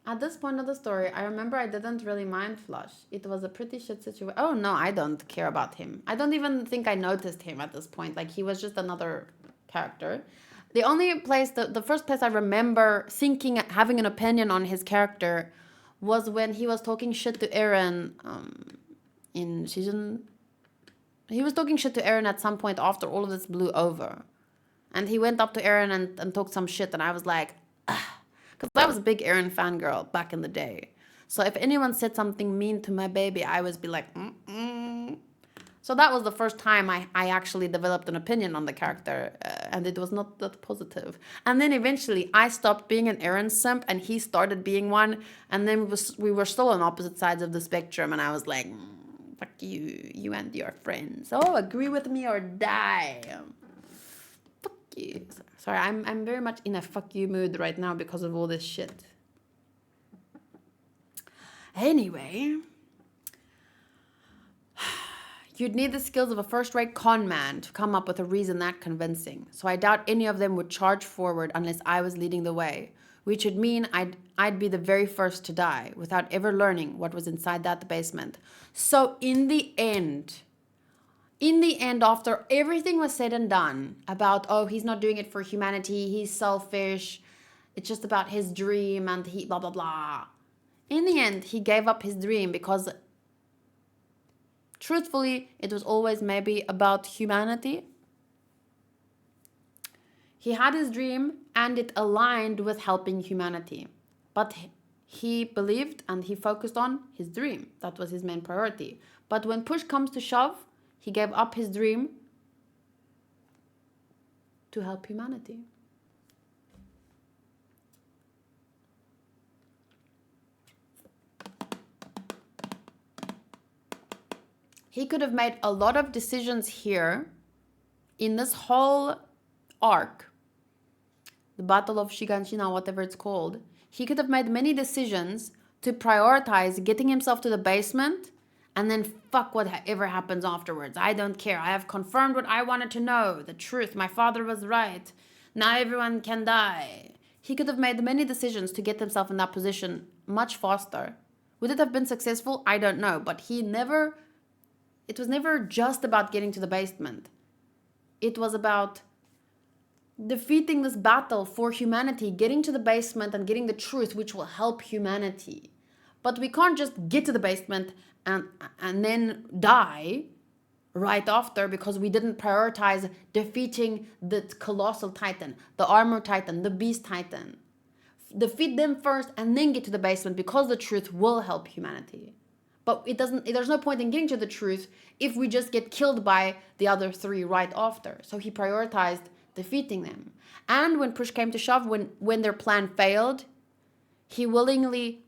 At this point of the story, I remember I didn't really mind Flush. It was a pretty shit situation. Oh no, I don't care about him. I don't even think I noticed him at this point. Like he was just another character. The only place, the first place I remember thinking, having an opinion on his character was when he was talking shit to Eren in season... He was talking shit to Eren at some point after all of this blew over. And he went up to Eren and talked some shit, and I was like, ugh. Because I was a big Eren fangirl back in the day. So if anyone said something mean to my baby, I would be like, mm-mm. So that was the first time I actually developed an opinion on the character, and it was not that positive. And then eventually I stopped being an Eren simp, and he started being one, and then we were still on opposite sides of the spectrum, and I was like, fuck you and your friends. Oh, agree with me or die. Fuck you. Sorry, I'm very much in a fuck you mood right now because of all this shit. Anyway, you'd need the skills of a first-rate con man to come up with a reason that convincing. So I doubt any of them would charge forward unless I was leading the way, which would mean I'd be the very first to die without ever learning what was inside that basement. So in the end, after everything was said and done about, oh, he's not doing it for humanity, he's selfish, it's just about his dream and he blah, blah, blah. In the end, he gave up his dream because, truthfully, it was always maybe about humanity. He had his dream and it aligned with helping humanity. But he believed and he focused on his dream. That was his main priority. But when push comes to shove, he gave up his dream to help humanity. He could have made a lot of decisions here in this whole arc, the Battle of Shiganshina, whatever it's called. He could have made many decisions to prioritize getting himself to the basement and then fuck whatever happens afterwards. I don't care. I have confirmed what I wanted to know. The truth. My father was right. Now everyone can die. He could have made many decisions to get himself in that position much faster. Would it have been successful? I don't know. But it was never just about getting to the basement. It was about defeating this battle for humanity, getting to the basement and getting the truth, which will help humanity. But we can't just get to the basement and then die right after because we didn't prioritize defeating the Colossal Titan, the Armor Titan, the Beast Titan. Defeat them first and then get to the basement because the truth will help humanity. But there's no point in getting to the truth if we just get killed by the other three right after. So he prioritized defeating them. And when push came to shove, when their plan failed, he willingly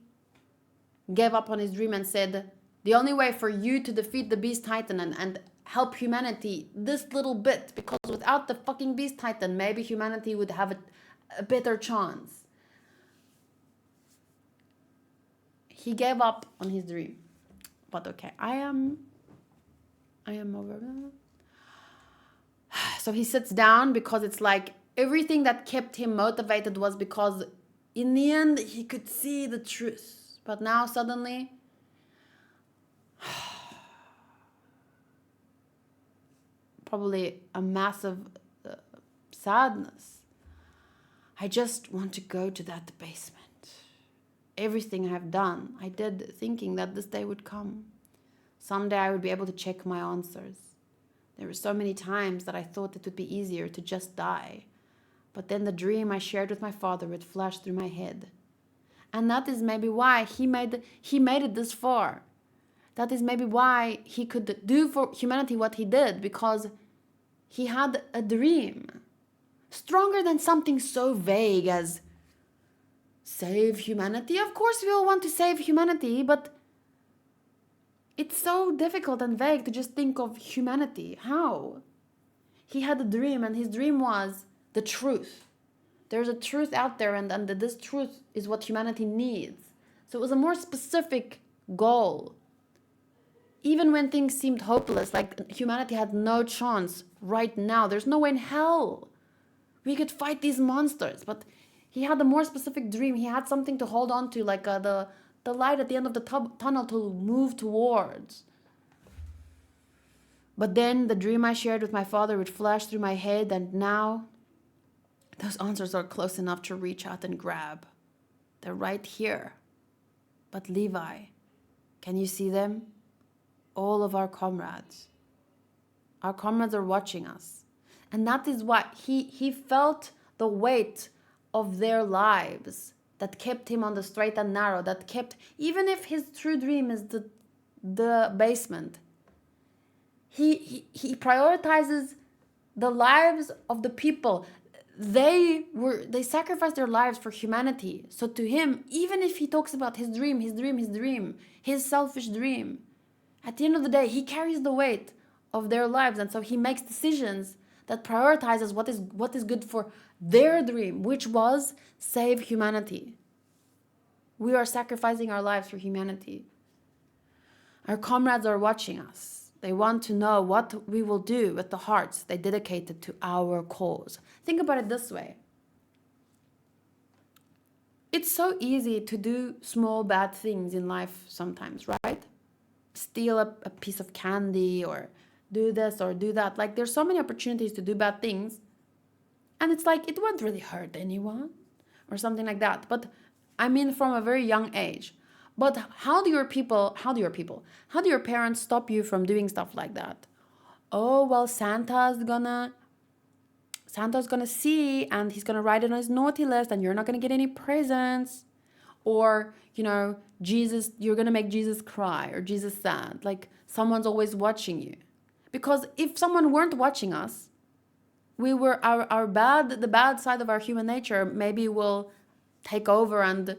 gave up on his dream and said, the only way for you to defeat the Beast Titan and help humanity this little bit, because without the fucking Beast Titan, maybe humanity would have a better chance. He gave up on his dream. But okay, I am over. So he sits down, because it's like everything that kept him motivated was because in the end he could see the truth. But now suddenly, probably a massive sadness. I just want to go to that basement. Everything I've done, I did thinking that this day would come. Someday I would be able to check my answers. There were so many times that I thought it would be easier to just die. But then the dream I shared with my father would flash through my head. And that is maybe why he made it this far. That is maybe why he could do for humanity what he did, because he had a dream. Stronger than something so vague as save humanity. Of course we all want to save humanity, but it's so difficult and vague to just think of humanity. How? He had a dream, and his dream was the truth. There's a truth out there, and this truth is what humanity needs. So it was a more specific goal. Even when things seemed hopeless, like humanity had no chance right now. There's no way in hell we could fight these monsters. But he had a more specific dream. He had something to hold on to, like the light at the end of the tunnel to move towards. But then the dream I shared with my father would flash through my head, and now those answers are close enough to reach out and grab. They're right here. But Levi, can you see them? All of our comrades. Our comrades are watching us. And that is why he felt the weight of their lives that kept him on the straight and narrow, that kept, even if his true dream is the basement, he prioritizes the lives of the people. They sacrificed their lives for humanity. So to him, even if he talks about his dream, his selfish dream, at the end of the day, he carries the weight of their lives. And so he makes decisions that prioritizes what is good for their dream, which was save humanity. We are sacrificing our lives for humanity. Our comrades are watching us. They want to know what we will do with the hearts they dedicated to our cause. Think about it this way. It's so easy to do small bad things in life sometimes, right? Steal a piece of candy, or do this or do that. Like, there's so many opportunities to do bad things, and it's like it won't really hurt anyone or something like that. But I mean, from a very young age. But how do your parents stop you from doing stuff like that? Oh, well, Santa's gonna see, and he's gonna write it on his naughty list, and you're not gonna get any presents. Or, Jesus, you're gonna make Jesus cry, or Jesus sad. Like, someone's always watching you. Because if someone weren't watching us, we were the bad side of our human nature maybe will take over, and,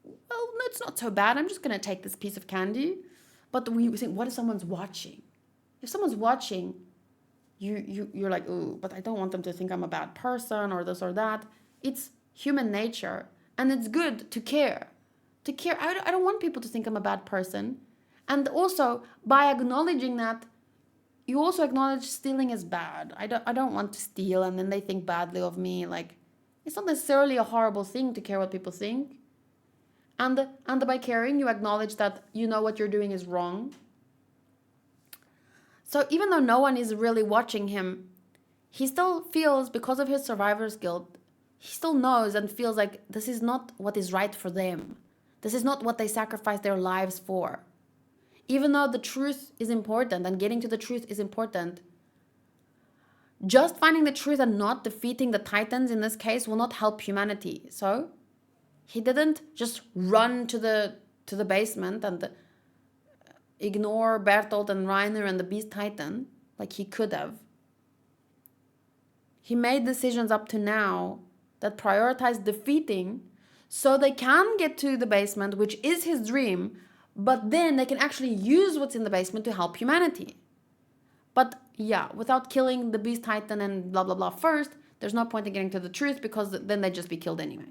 well, it's not so bad. I'm just gonna take this piece of candy. But we think, what if someone's watching? If someone's watching, you're like, ooh, but I don't want them to think I'm a bad person or this or that. It's human nature, and it's good to care. I don't want people to think I'm a bad person. And also, by acknowledging that, you also acknowledge stealing is bad. I don't want to steal, and then they think badly of me. Like, it's not necessarily a horrible thing to care what people think. And by caring, you acknowledge that you know what you're doing is wrong. So even though no one is really watching him, he still feels, because of his survivor's guilt, he still knows and feels like this is not what is right for them. This is not what they sacrificed their lives for. Even though the truth is important and getting to the truth is important, just finding the truth and not defeating the Titans in this case will not help humanity. So he didn't just run to the basement and ignore Bertolt and Reiner and the Beast Titan like he could have. He made decisions up to now that prioritize defeating so they can get to the basement, which is his dream, but then they can actually use what's in the basement to help humanity. But yeah, without killing the beast titan and blah blah blah first, there's no point in getting to the truth, because then they'd just be killed anyway.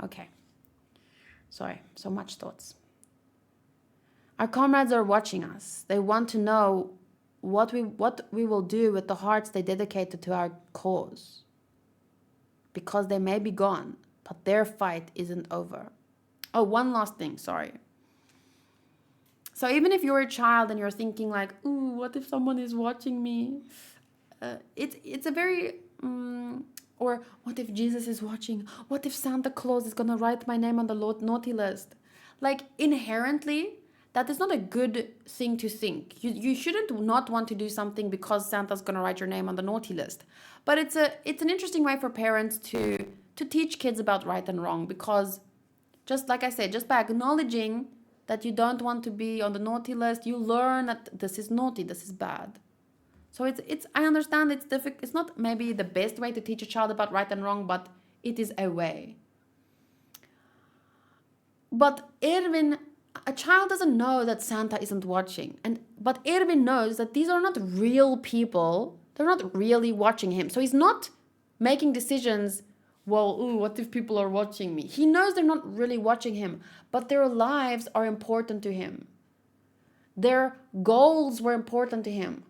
Okay. Sorry, so much thoughts. Our comrades are watching us. They want to know what we will do with the hearts they dedicated to our cause. Because they may be gone, but their fight isn't over. Oh, one last thing, sorry. So even if you're a child and you're thinking like, ooh, what if someone is watching me? It's a very... or what if Jesus is watching? What if Santa Claus is gonna write my name on the naughty list? Like, inherently, that is not a good thing to think. You shouldn't not want to do something because Santa's gonna write your name on the naughty list. But it's an interesting way for parents to teach kids about right and wrong, because just like I said, just by acknowledging that you don't want to be on the naughty list, you learn that this is naughty, this is bad. So it's I understand it's difficult. It's not maybe the best way to teach a child about right and wrong, but it is a way. But Erwin, a child doesn't know that Santa isn't watching, but Erwin knows that these are not real people. They're not really watching him. So he's not making decisions, well, ooh, what if people are watching me? He knows they're not really watching him, but their lives are important to him. Their goals were important to him.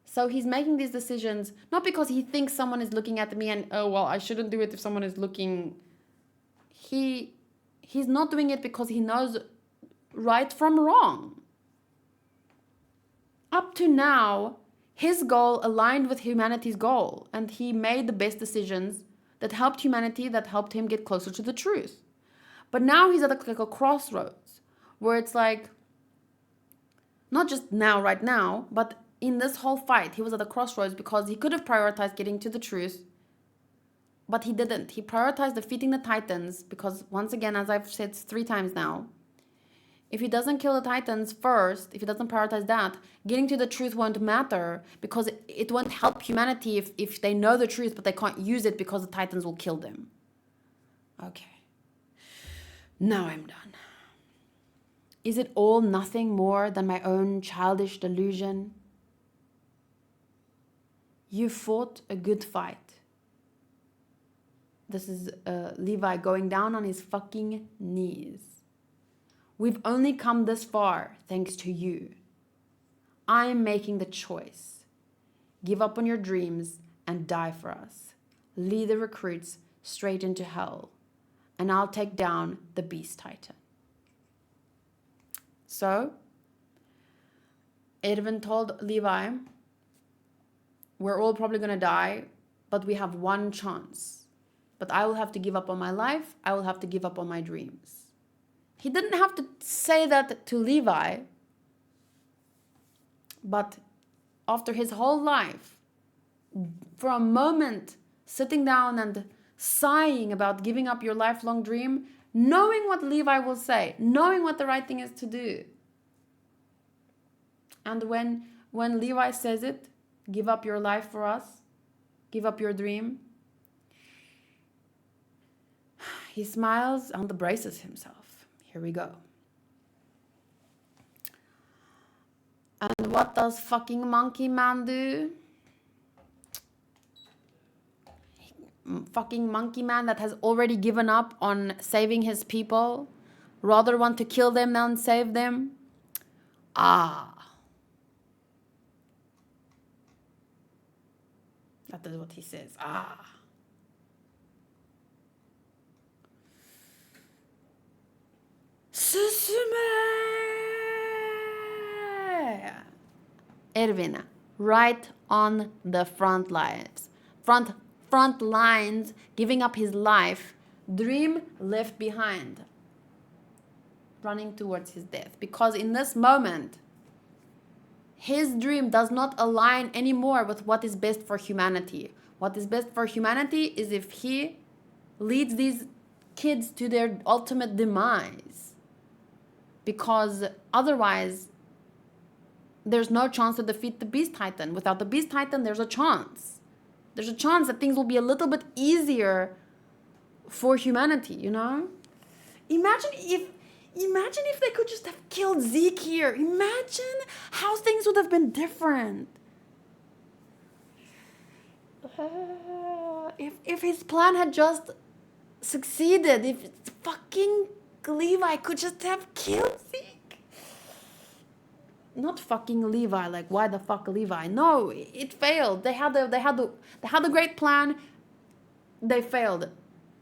So he's making these decisions not because he thinks someone is looking at me and, oh, well, I shouldn't do it if someone is looking. He's not doing it because he knows right from wrong. Up to now, his goal aligned with humanity's goal, and he made the best decisions that helped humanity, that helped him get closer to the truth. But now he's at a crossroads where it's like, not just now, right now, but in this whole fight, he was at a crossroads because he could have prioritized getting to the truth, but he didn't. He prioritized defeating the Titans because, once again, as I've said 3 times now, if he doesn't kill the Titans first, if he doesn't prioritize that, getting to the truth won't matter, because it won't help humanity if they know the truth, but they can't use it because the Titans will kill them. Okay. Now I'm done. Is it all nothing more than my own childish delusion? You fought a good fight. This is Levi going down on his fucking knees. We've only come this far thanks to you. I am making the choice. Give up on your dreams and die for us. Lead the recruits straight into hell, and I'll take down the Beast Titan. So, Erwin told Levi, we're all probably gonna die, but we have one chance. But I will have to give up on my life. I will have to give up on my dreams. He didn't have to say that to Levi, but after his whole life, for a moment, sitting down and sighing about giving up your lifelong dream, knowing what Levi will say, knowing what the right thing is to do. And when Levi says it, give up your life for us, give up your dream, he smiles and braces himself. Here we go. And what does fucking Monkey Man do? Fucking Monkey Man that has already given up on saving his people, rather want to kill them than save them. That is what he says. Erwin, right on the front lines. Front lines, giving up his life, dream left behind, running towards his death. Because in this moment, his dream does not align anymore with what is best for humanity. What is best for humanity is if he leads these kids to their ultimate demise. Because otherwise, there's no chance to defeat the Beast Titan. Without the Beast Titan, there's a chance. There's a chance that things will be a little bit easier for humanity, you know? Imagine Imagine if they could just have killed Zeke here. Imagine how things would have been different. If his plan had just succeeded, if fucking Levi could just have killed Zeke. Not fucking Levi, like why the fuck Levi? No, it failed. They had a great plan. They failed.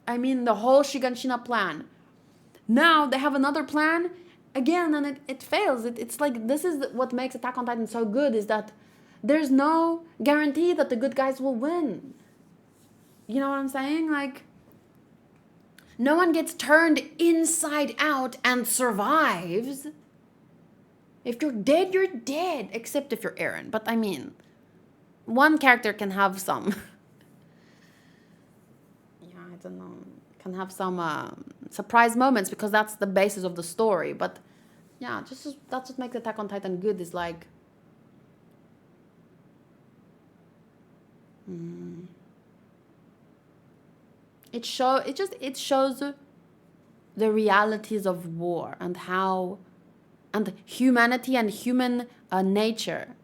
I mean the whole Shiganshina plan. Now they have another plan again and it fails. It's like this is what makes Attack on Titan so good, is that there's no guarantee that the good guys will win. You know what I'm saying? Like, no one gets turned inside out and survives. If you're dead, you're dead. Except if you're Eren. But I mean, one character can have some... yeah, I don't know. Can have some surprise moments because that's the basis of the story. But yeah, that's what makes Attack on Titan good, is like... It shows the realities of war and how, and humanity and human nature.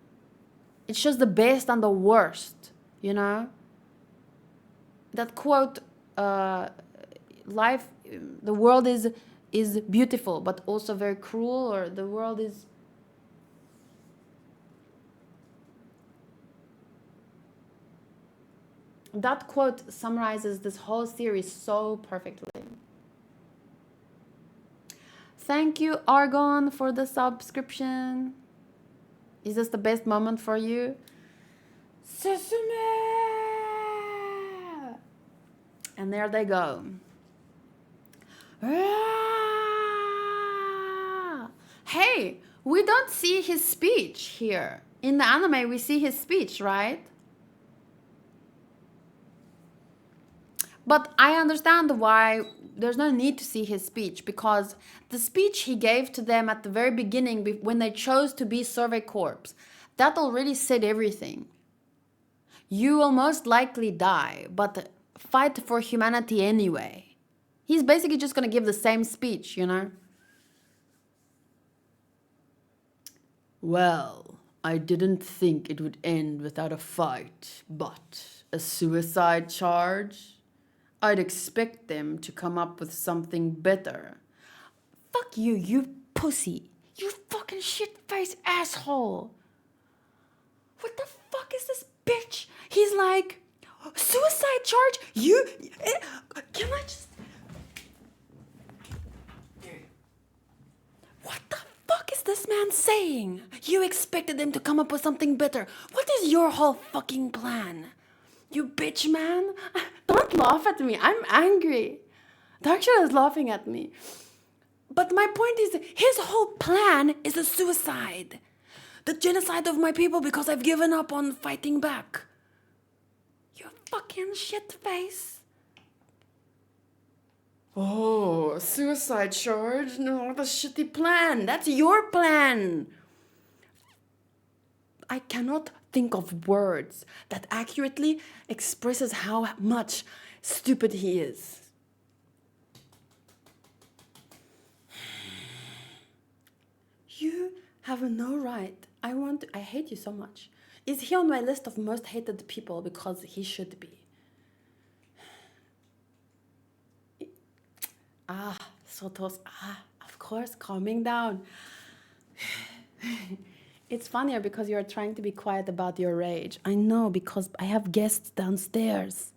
It shows the best and the worst, you know. That quote, life, the world is beautiful but also very cruel, or the world is... That quote summarizes this whole series so perfectly. Thank you, Argon, for the subscription. Is this the best moment for you? Sesame! And there they go. Hey, we don't see his speech here. In the anime, we see his speech, right? But I understand why there's no need to see his speech, because the speech he gave to them at the very beginning when they chose to be Survey Corps, that already said everything. You will most likely die, but fight for humanity anyway. He's basically just going to give the same speech, you know? Well, I didn't think it would end without a fight, but a suicide charge? I'd expect them to come up with something better. Fuck you, you pussy. You fucking shit-faced asshole. What the fuck is this bitch? He's like, suicide charge? You... Can I just... What the fuck is this man saying? You expected them to come up with something better. What is your whole fucking plan? You bitch, man. Don't laugh at me. I'm angry. Darkshire is laughing at me. But my point is, his whole plan is a suicide. The genocide of my people because I've given up on fighting back. You fucking shitface. Oh, suicide charge? No, what a shitty plan. That's your plan. I cannot think of words that accurately expresses how much stupid he is. You have no right. I hate you so much. Is he on my list of most hated people? Because he should be. Sotos. Of course, calming down. It's funnier because you're trying to be quiet about your rage. I know, because I have guests downstairs.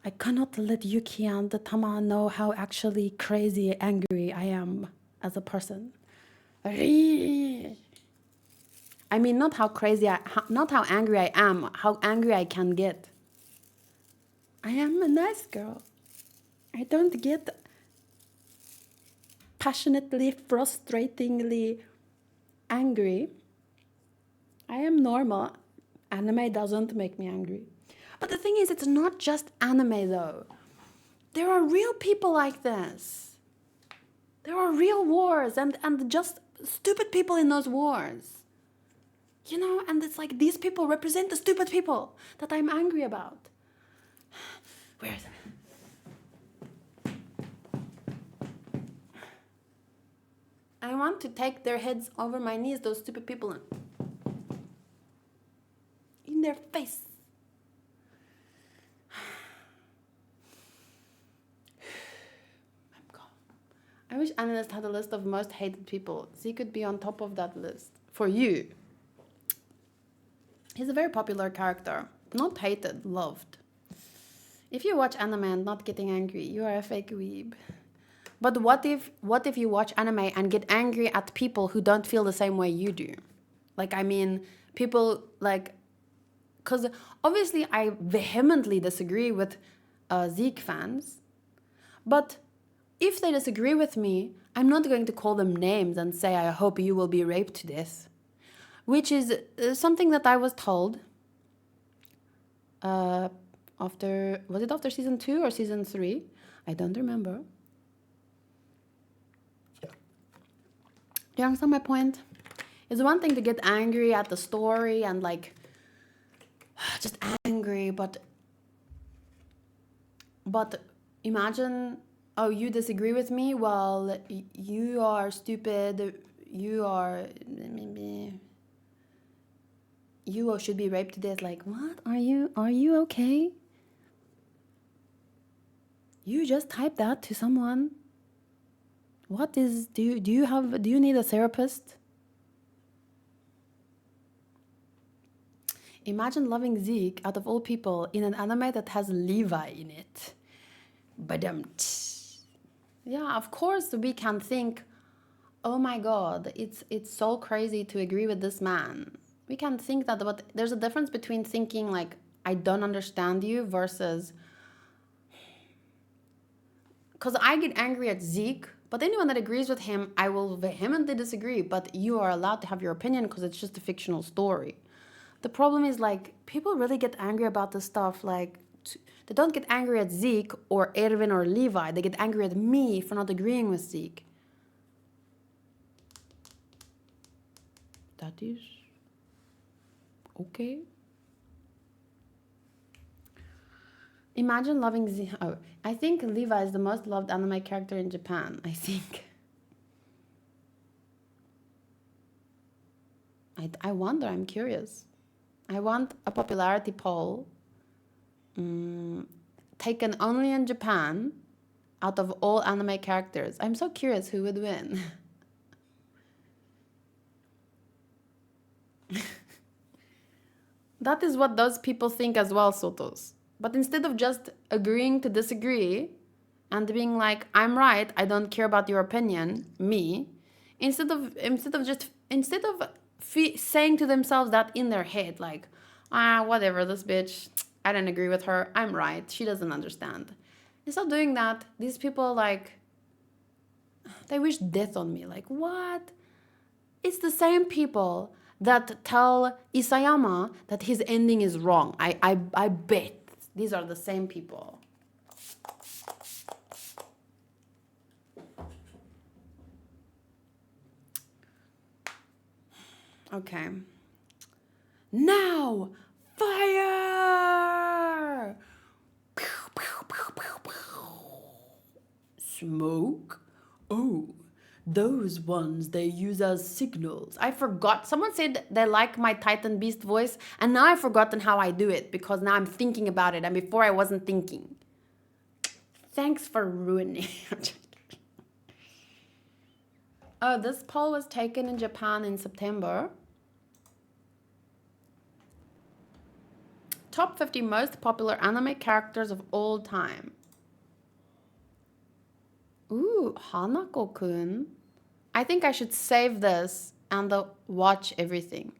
I cannot let Yuki and Tama know how actually crazy angry I am as a person. I mean, not how angry I am, how angry I can get. I am a nice girl. I don't get passionately, frustratingly angry. I am normal. Anime doesn't make me angry. But the thing is, it's not just anime though. There are real people like this. There are real wars and just stupid people in those wars. You know, and it's like these people represent the stupid people that I'm angry about. Where is it? I want to take their heads over my knees, those stupid people, and in their face. I'm gone. I wish Analyst had a list of most hated people. Zeke could be on top of that list. For you. He's a very popular character. Not hated, loved. If you watch anime and not getting angry, you are a fake weeb. But what if you watch anime and get angry at people who don't feel the same way you do? Like, I mean, people like... Because obviously I vehemently disagree with Zeke fans. But if they disagree with me, I'm not going to call them names and say, I hope you will be raped to death. Which is something that I was told after... Was it after season 2 or season 3? I don't remember. Do you understand my point? It's one thing to get angry at the story and like... just angry, but imagine, oh, you disagree with me? Well, you are stupid. You are... You should be raped to death. Like, what? Are you okay? You just typed that to someone. What is... Do you need a therapist? Imagine loving Zeke, out of all people, in an anime that has Levi in it. Badumts. Yeah, of course we can think, oh my god, it's so crazy to agree with this man. We can think that, but there's a difference between thinking like, I don't understand you versus... Because I get angry at Zeke, but anyone that agrees with him, I will vehemently disagree, but you are allowed to have your opinion because it's just a fictional story. The problem is, like, people really get angry about this stuff. Like, they don't get angry at Zeke or Erwin or Levi. They get angry at me for not agreeing with Zeke. That is okay. Imagine loving Zeke. Oh, I think Levi is the most loved anime character in Japan. I think. I wonder. I'm curious. I want a popularity poll taken only in Japan out of all anime characters. I'm so curious who would win. That is what those people think as well, Sotos. But instead of just agreeing to disagree and being like, I'm right, I don't care about your opinion, me, instead of saying to themselves that in their head, like, whatever, this bitch, I don't agree with her, I'm right, she doesn't understand. Instead of doing that, these people, like, they wish death on me. Like, what? It's the same people that tell Isayama that his ending is wrong. I bet these are the same people. Okay. Now, fire! Smoke? Oh, those ones they use as signals. I forgot. Someone said they like my Titan Beast voice, and now I've forgotten how I do it because now I'm thinking about it, and before I wasn't thinking. Thanks for ruining it. Oh, this poll was taken in Japan in September. Top 50 most popular anime characters of all time. Ooh, Hanako-kun. I think I should save this and watch everything.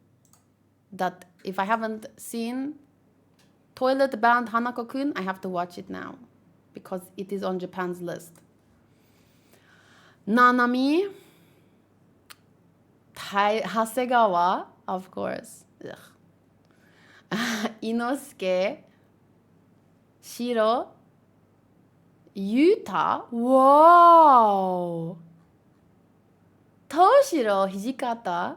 That if I haven't seen Toilet Bound Hanako-kun, I have to watch it now. Because it is on Japan's list. Nanami. Hasegawa, of course. Ugh. Inosuke, Shiro, Yuta, wow, Toshiro, Hijikata,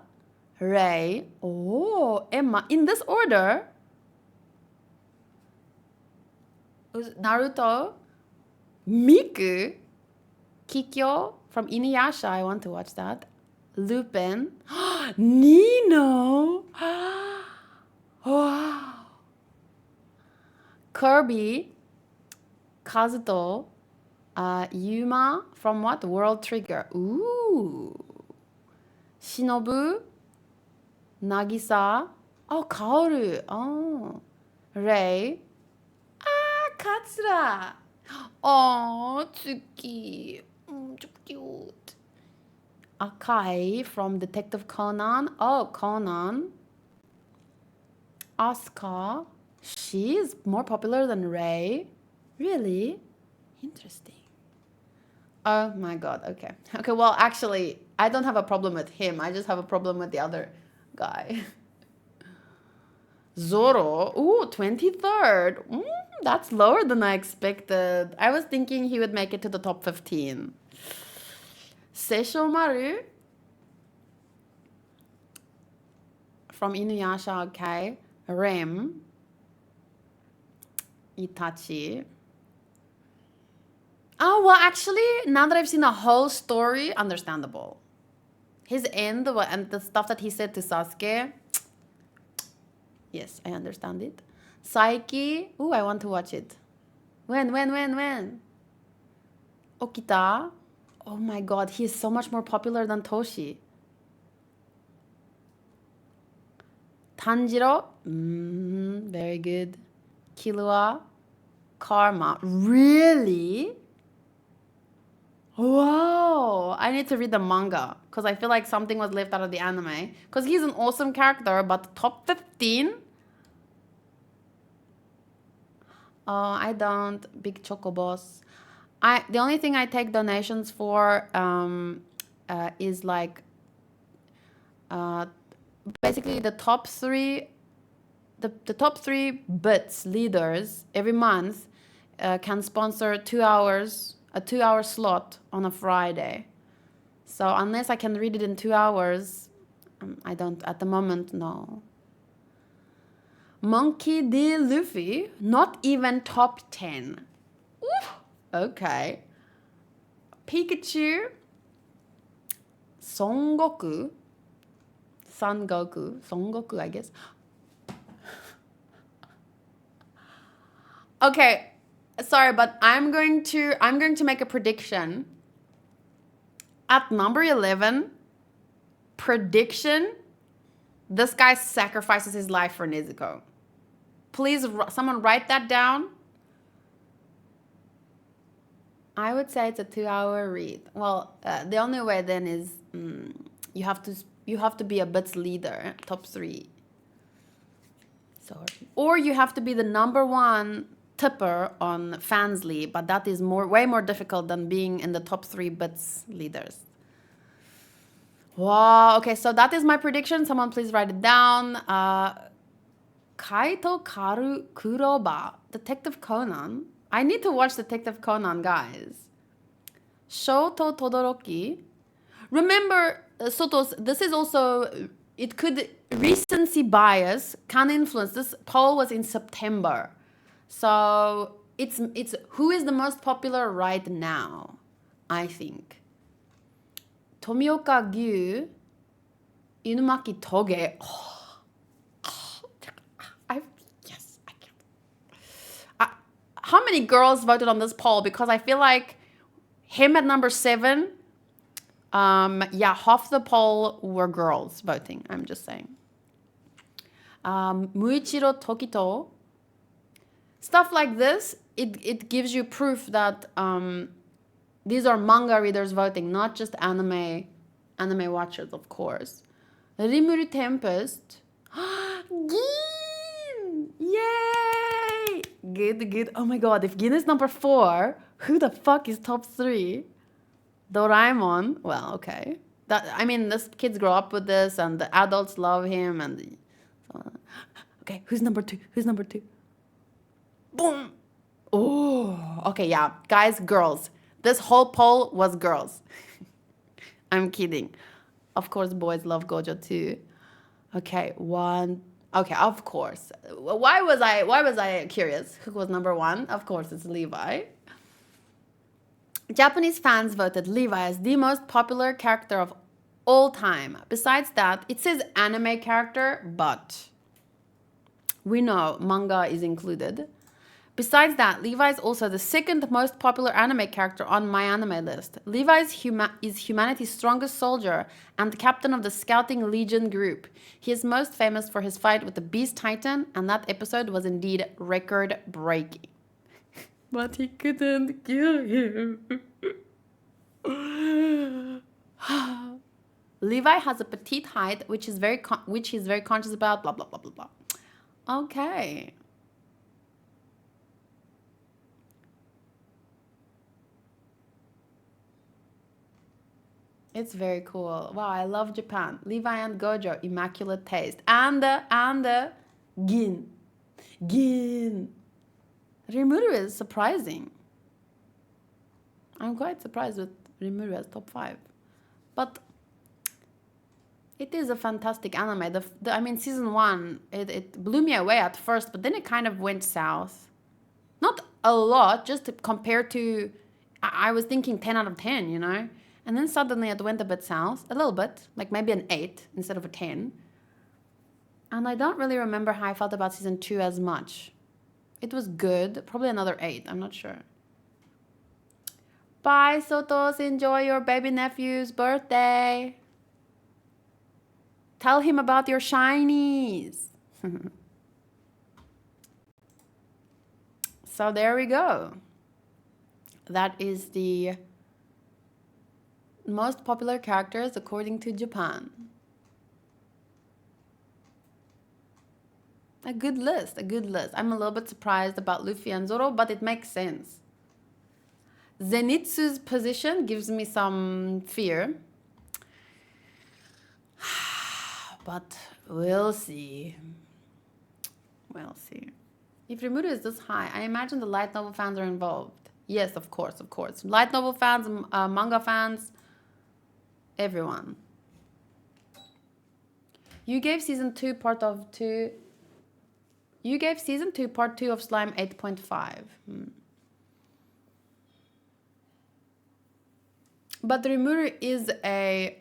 Rei, oh, Emma, in this order, Naruto, Miku, Kikyo from Inuyasha, I want to watch that, Lupin. Nino. Wow. Kirby. Kazuto. Yuma from what? World Trigger. Ooh. Shinobu. Nagisa. Oh, Kaoru. Oh. Rei. Katsura. Oh, Tsuki. So cute. Akai from Detective Conan. Oh, Conan. Asuka. She is more popular than Rei. Really? Interesting. Oh my god, okay. Okay, well, actually, I don't have a problem with him. I just have a problem with the other guy. Zoro. Ooh, 23rd. That's lower than I expected. I was thinking he would make it to the top 15. Seishomaru. From Inuyasha, okay. Rem. Itachi. Oh, well, actually, now that I've seen the whole story, understandable. His end and the stuff that he said to Sasuke, yes, I understand it. Saiki, ooh, I want to watch it. When? Okita, oh my god, he is so much more popular than Toshi. Tanjiro, very good. Killua, Karma, really? Whoa, I need to read the manga because I feel like something was left out of the anime because he's an awesome character, but top 15? Oh, I don't. Big Chocobos. The only thing I take donations for is like basically the top three bits leaders every month can sponsor 2 hours, a 2-hour slot on a Friday. So unless I can read it in 2 hours, I don't at the moment, no. Monkey D. Luffy, not even top 10. Oof, okay. Pikachu, Son Goku, I guess. Okay, sorry, but I'm going to make a prediction. At number 11, prediction, this guy sacrifices his life for Nezuko. Please, someone write that down. I would say it's a 2-hour read. Well, the only way then is you have to be a bits leader, top 3. Sorry. Or you have to be the number 1 tipper on Fansly, but that is way more difficult than being in the top 3 bits leaders. Wow. Okay, so that is my prediction. Someone please write it down. Kaito Kuroba, Detective Conan. I need to watch Detective Conan, guys. Shoto Todoroki. Remember, Sotos, this is also, it could, recency bias can influence. This poll was in September. So it's who is the most popular right now, I think. Tomioka Gyu, Inumaki Toge. Yes, I can't. How many girls voted on this poll? Because I feel like him at number 7, yeah, half the poll were girls voting, I'm just saying. Muichiro Tokito. Stuff like this, it gives you proof that these are manga readers voting, not just anime watchers, of course. Rimuru Tempest. Gin! Yay! Good. Oh my god, if Gin is number 4, who the fuck is top 3? Doraemon. Well, okay. This kids grow up with this, and the adults love him, and okay, who's number 2? Boom! Oh, okay, yeah. Guys, girls. This whole poll was girls. I'm kidding. Of course, boys love Gojo too. Okay, 1. Okay, of course. Why was I curious? Who was number 1? Of course, it's Levi. Japanese fans voted Levi as the most popular character of all time. Besides that, it says anime character, but we know manga is included. Besides that, Levi is also the second most popular anime character on my anime list. Levi is humanity's strongest soldier and captain of the Scouting Legion group. He is most famous for his fight with the Beast Titan, and that episode was indeed record-breaking. But he couldn't kill him. Levi has a petite height, which he's very conscious about. Blah blah blah blah blah. Okay. It's very cool. Wow, I love Japan. Levi and Gojo, immaculate taste. And Gin. Rimuru is surprising. I'm quite surprised with Rimuru as top 5. But it is a fantastic anime. I mean, season 1, it blew me away at first, but then it kind of went south. Not a lot, just compared to... I was thinking 10 out of 10, you know? And then suddenly it went a bit south, a little bit, like maybe an 8 instead of a 10. And I don't really remember how I felt about season 2 as much. It was good, probably another 8, I'm not sure. Bye, Sotos, enjoy your baby nephew's birthday. Tell him about your shinies. So there we go. That is the most popular characters according to Japan. A good list. I'm a little bit surprised about Luffy and Zoro, but it makes sense. Zenitsu's position gives me some fear. But we'll see. If Rimuru is this high, I imagine the light novel fans are involved. Yes, of course. Light novel fans, manga fans, everyone. You gave season 2 part 2 of Slime 8.5. But Rimuru is a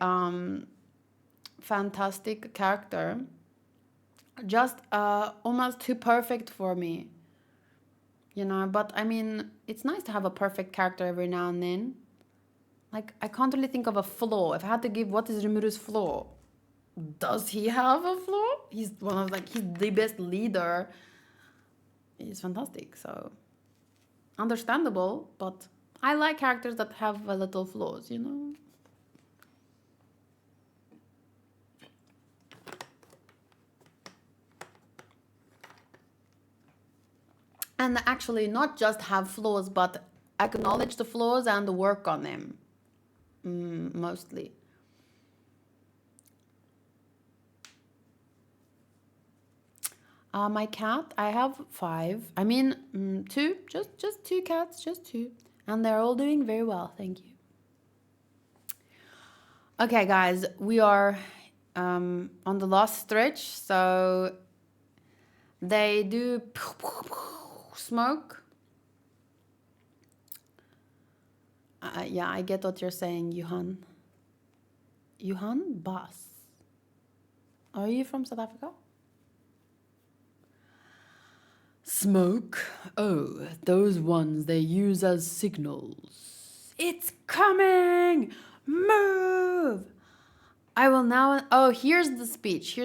fantastic character. Just almost too perfect for me. You know, but I mean, it's nice to have a perfect character every now and then. Like, I can't really think of a flaw. If I had to give what is Rimuru's flaw, does he have a flaw? He's he's the best leader. He's fantastic, so understandable, but I like characters that have a little flaws, you know? And actually not just have flaws, but acknowledge the flaws and work on them. Mostly. My cat, I have 5. I mean, 2, just 2 cats, just 2. And they're all doing very well, thank you. Okay, guys, we are on the last stretch, so they do smoke. Yeah, I get what you're saying, Johan. Johan Bass. Are you from South Africa? Smoke? Oh, those ones they use as signals. It's coming! Move! I will now... Oh, here's the speech.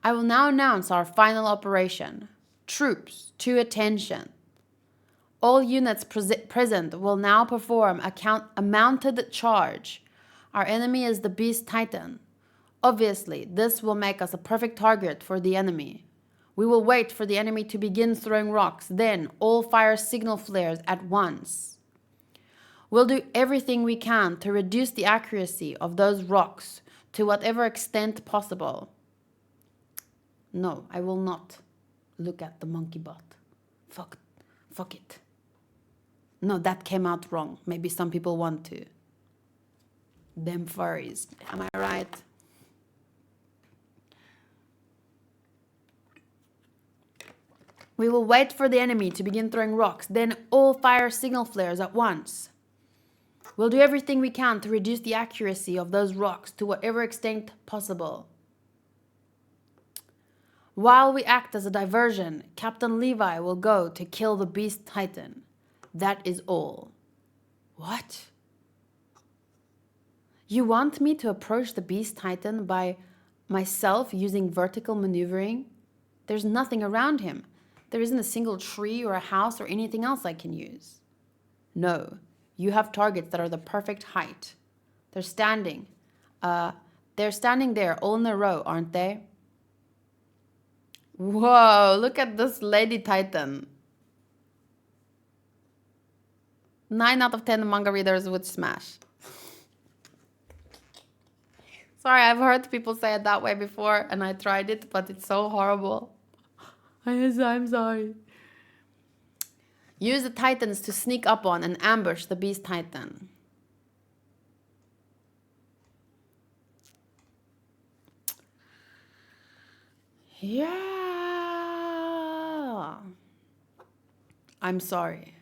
I will now announce our final operation. Troops, to attention. All units present will now perform a mounted charge. Our enemy is the Beast Titan. Obviously, this will make us a perfect target for the enemy. We will wait for the enemy to begin throwing rocks, then all fire signal flares at once. We'll do everything we can to reduce the accuracy of those rocks to whatever extent possible. No, I will not look at the monkey butt. Fuck it. No, that came out wrong. Maybe some people want to. Them furries. Am I right? We will wait for the enemy to begin throwing rocks, then all fire signal flares at once. We'll do everything we can to reduce the accuracy of those rocks to whatever extent possible. While we act as a diversion, Captain Levi will go to kill the Beast Titan. That is all. What? You want me to approach the Beast Titan by myself using vertical maneuvering? There's nothing around him. There isn't a single tree or a house or anything else I can use. No, you have targets that are the perfect height. They're standing there all in a row, aren't they? Whoa, look at this Lady Titan. 9 out of 10 manga readers would smash. Sorry, I've heard people say it that way before, and I tried it, but it's so horrible. I'm sorry. Use the Titans to sneak up on and ambush the Beast Titan. Yeah. I'm sorry.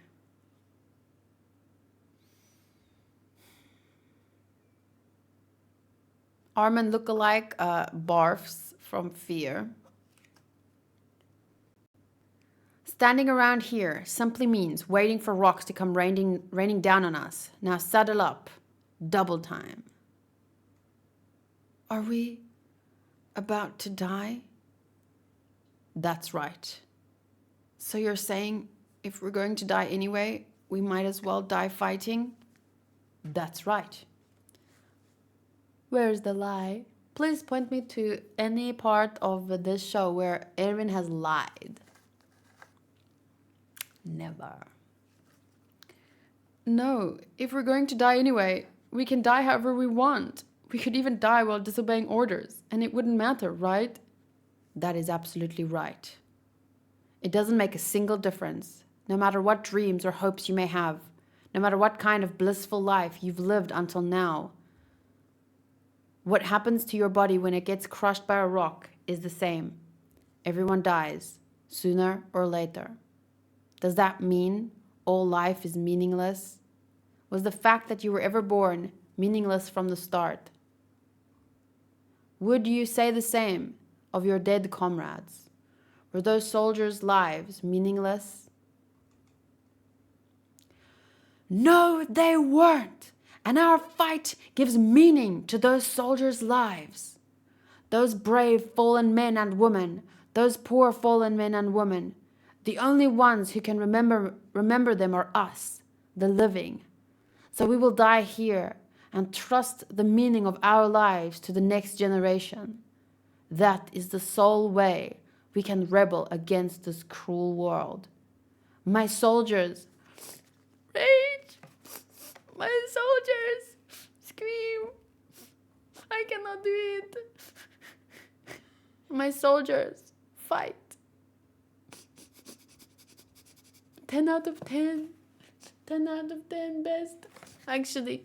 Armin lookalike barfs from fear. Standing around here simply means waiting for rocks to come raining down on us. Now saddle up. Double time. Are we about to die? That's right. So you're saying if we're going to die anyway, we might as well die fighting? That's right. Where's the lie? Please point me to any part of this show where Erwin has lied. Never. No, if we're going to die anyway, we can die however we want. We could even die while disobeying orders, and it wouldn't matter, right? That is absolutely right. It doesn't make a single difference, no matter what dreams or hopes you may have, no matter what kind of blissful life you've lived until now. What happens to your body when it gets crushed by a rock is the same. Everyone dies, sooner or later. Does that mean all life is meaningless? Was the fact that you were ever born meaningless from the start? Would you say the same of your dead comrades? Were those soldiers' lives meaningless? No, they weren't. And our fight gives meaning to those soldiers' lives. Those brave fallen men and women, those poor fallen men and women, the only ones who can remember them are us, the living. So we will die here and trust the meaning of our lives to the next generation. That is the sole way we can rebel against this cruel world. My soldiers, rage! My soldiers, scream! I cannot do it. My soldiers, fight. 10 out of 10. 10 out of 10 best. Actually.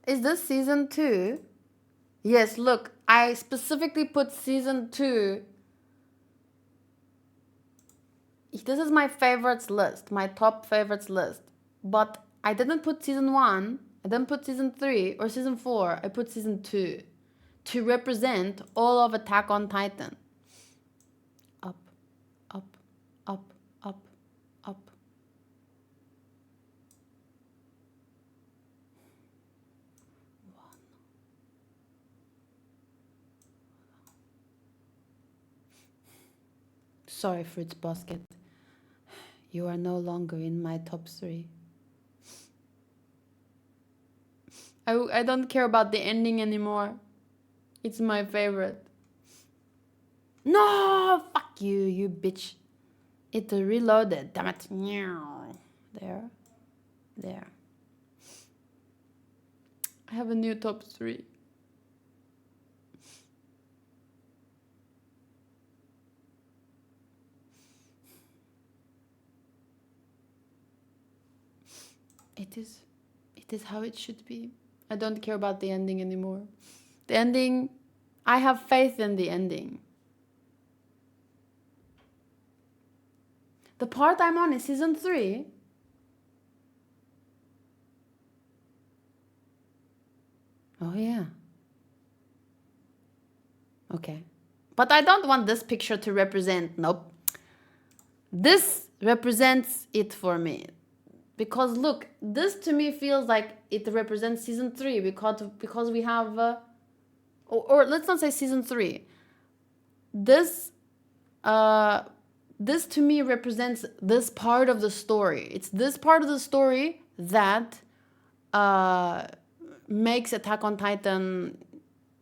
Is this season 2? Yes, look, I specifically put season 2. This is my favorites list, my top favorites list. But I didn't put season 1, I didn't put season 3 or season 4, I put season 2 to represent all of Attack on Titan. Up, up, up, up, up. Sorry, Fruits Basket. You are no longer in my top 3. I don't care about the ending anymore. It's my favorite. No! Fuck you, you bitch. It reloaded. Damn it. There. There. I have a new top 3. It is how it should be. I don't care about the ending anymore. The ending, I have faith in the ending. The part I'm on is season 3. Oh yeah. Okay. But I don't want this picture to represent, nope. This represents it for me. Because look, this to me feels like it represents season 3 because we have, or let's not say season 3. This to me represents this part of the story. It's this part of the story that makes Attack on Titan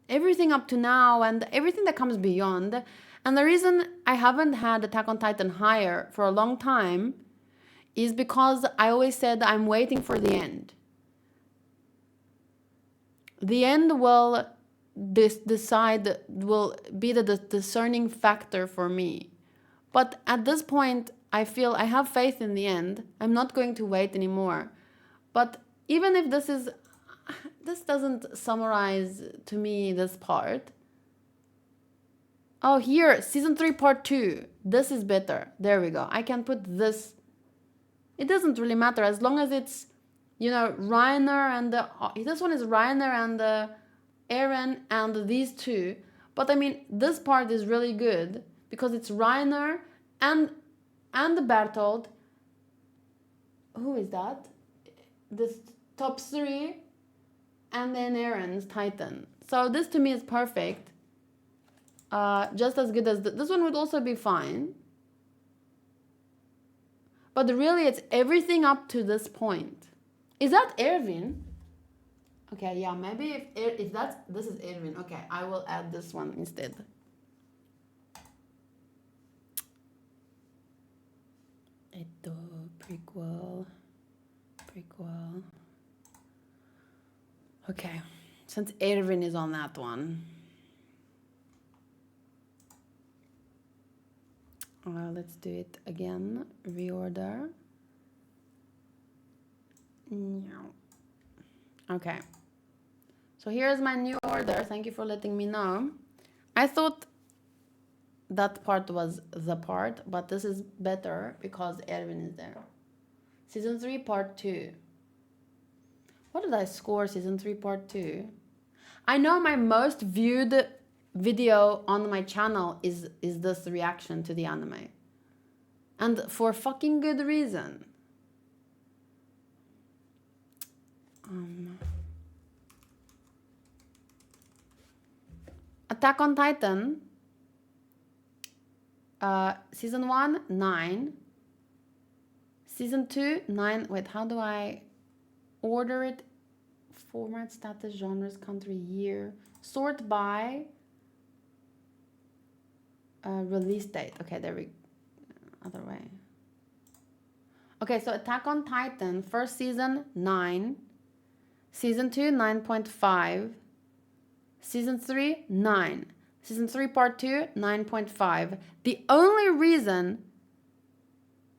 everything up to now and everything that comes beyond. And the reason I haven't had Attack on Titan higher for a long time is because I always said I'm waiting for the end. The end will decide, will be the discerning factor for me. But at this point, I feel I have faith in the end. I'm not going to wait anymore. But even if this doesn't summarize to me this part. Oh, here, season 3, part 2. This is better. There we go. I can put this. It doesn't really matter as long as it's, you know, Reiner and this one is Reiner and Eren and these two. But I mean, this part is really good because it's Reiner and Bertolt. Who is that? This top 3 and then Eren's Titan. So this to me is perfect. Just as good as this one would also be fine. But really, it's everything up to this point. Is that Erwin? Okay, yeah, maybe if this is Erwin. Okay, I will add this one instead. Prequel. Okay, since Erwin is on that one. Let's do it again. Reorder. Okay. So here's my new order. Thank you for letting me know. I thought that part was the part, but this is better because Erwin is there. Season 3, part 2. What did I score season 3, part 2? I know my most viewed video on my channel is this reaction to the anime. And for fucking good reason. Attack on Titan. Season 1, 9. Season 2, 9. Wait, how do I order it? Format, status, genres, country, year. Sort by release date. Okay, there we go. Other way. Okay, so Attack on Titan, first season, 9. Season 2, 9.5. Season 3, 9. Season 3, part 2, 9.5. The only reason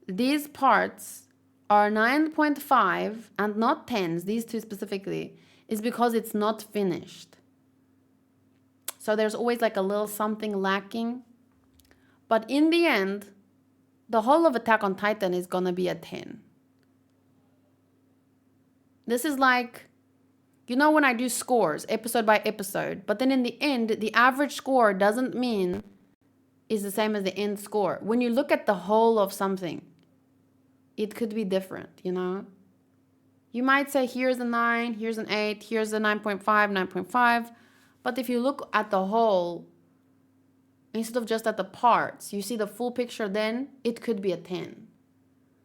these parts are 9.5 and not 10s, these two specifically, is because it's not finished. So there's always like a little something lacking. But in the end, the whole of Attack on Titan is gonna be a 10. This is like, you know when I do scores, episode by episode, but then in the end, the average score doesn't mean is the same as the end score. When you look at the whole of something, it could be different, you know? You might say, here's a 9, here's an 8, here's a 9.5, 9.5. But if you look at the whole, instead of just at the parts, you see the full picture, then it could be a 10.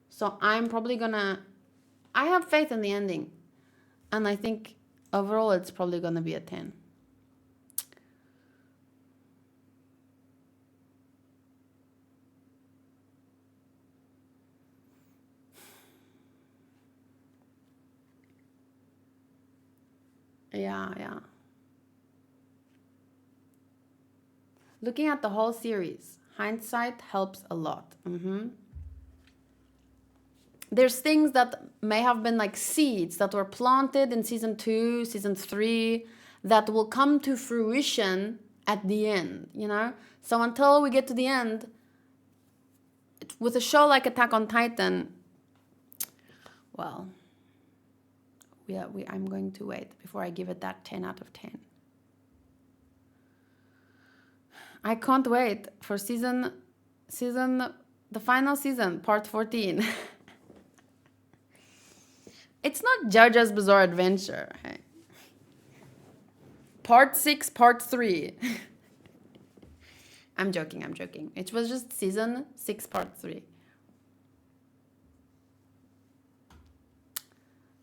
So I'm probably gonna, I have faith in the ending. And I think overall it's probably gonna be a 10. Yeah. Looking at the whole series, hindsight helps a lot. There's things that may have been like seeds that were planted in season 2, season 3, that will come to fruition at the end, you know? So until we get to the end, with a show like Attack on Titan, well, I'm going to wait before I give it that 10 out of 10. I can't wait for the final season, part 14. It's not JoJo's Bizarre Adventure. Hey. Part 6, part 3. I'm joking. It was just season 6, part 3.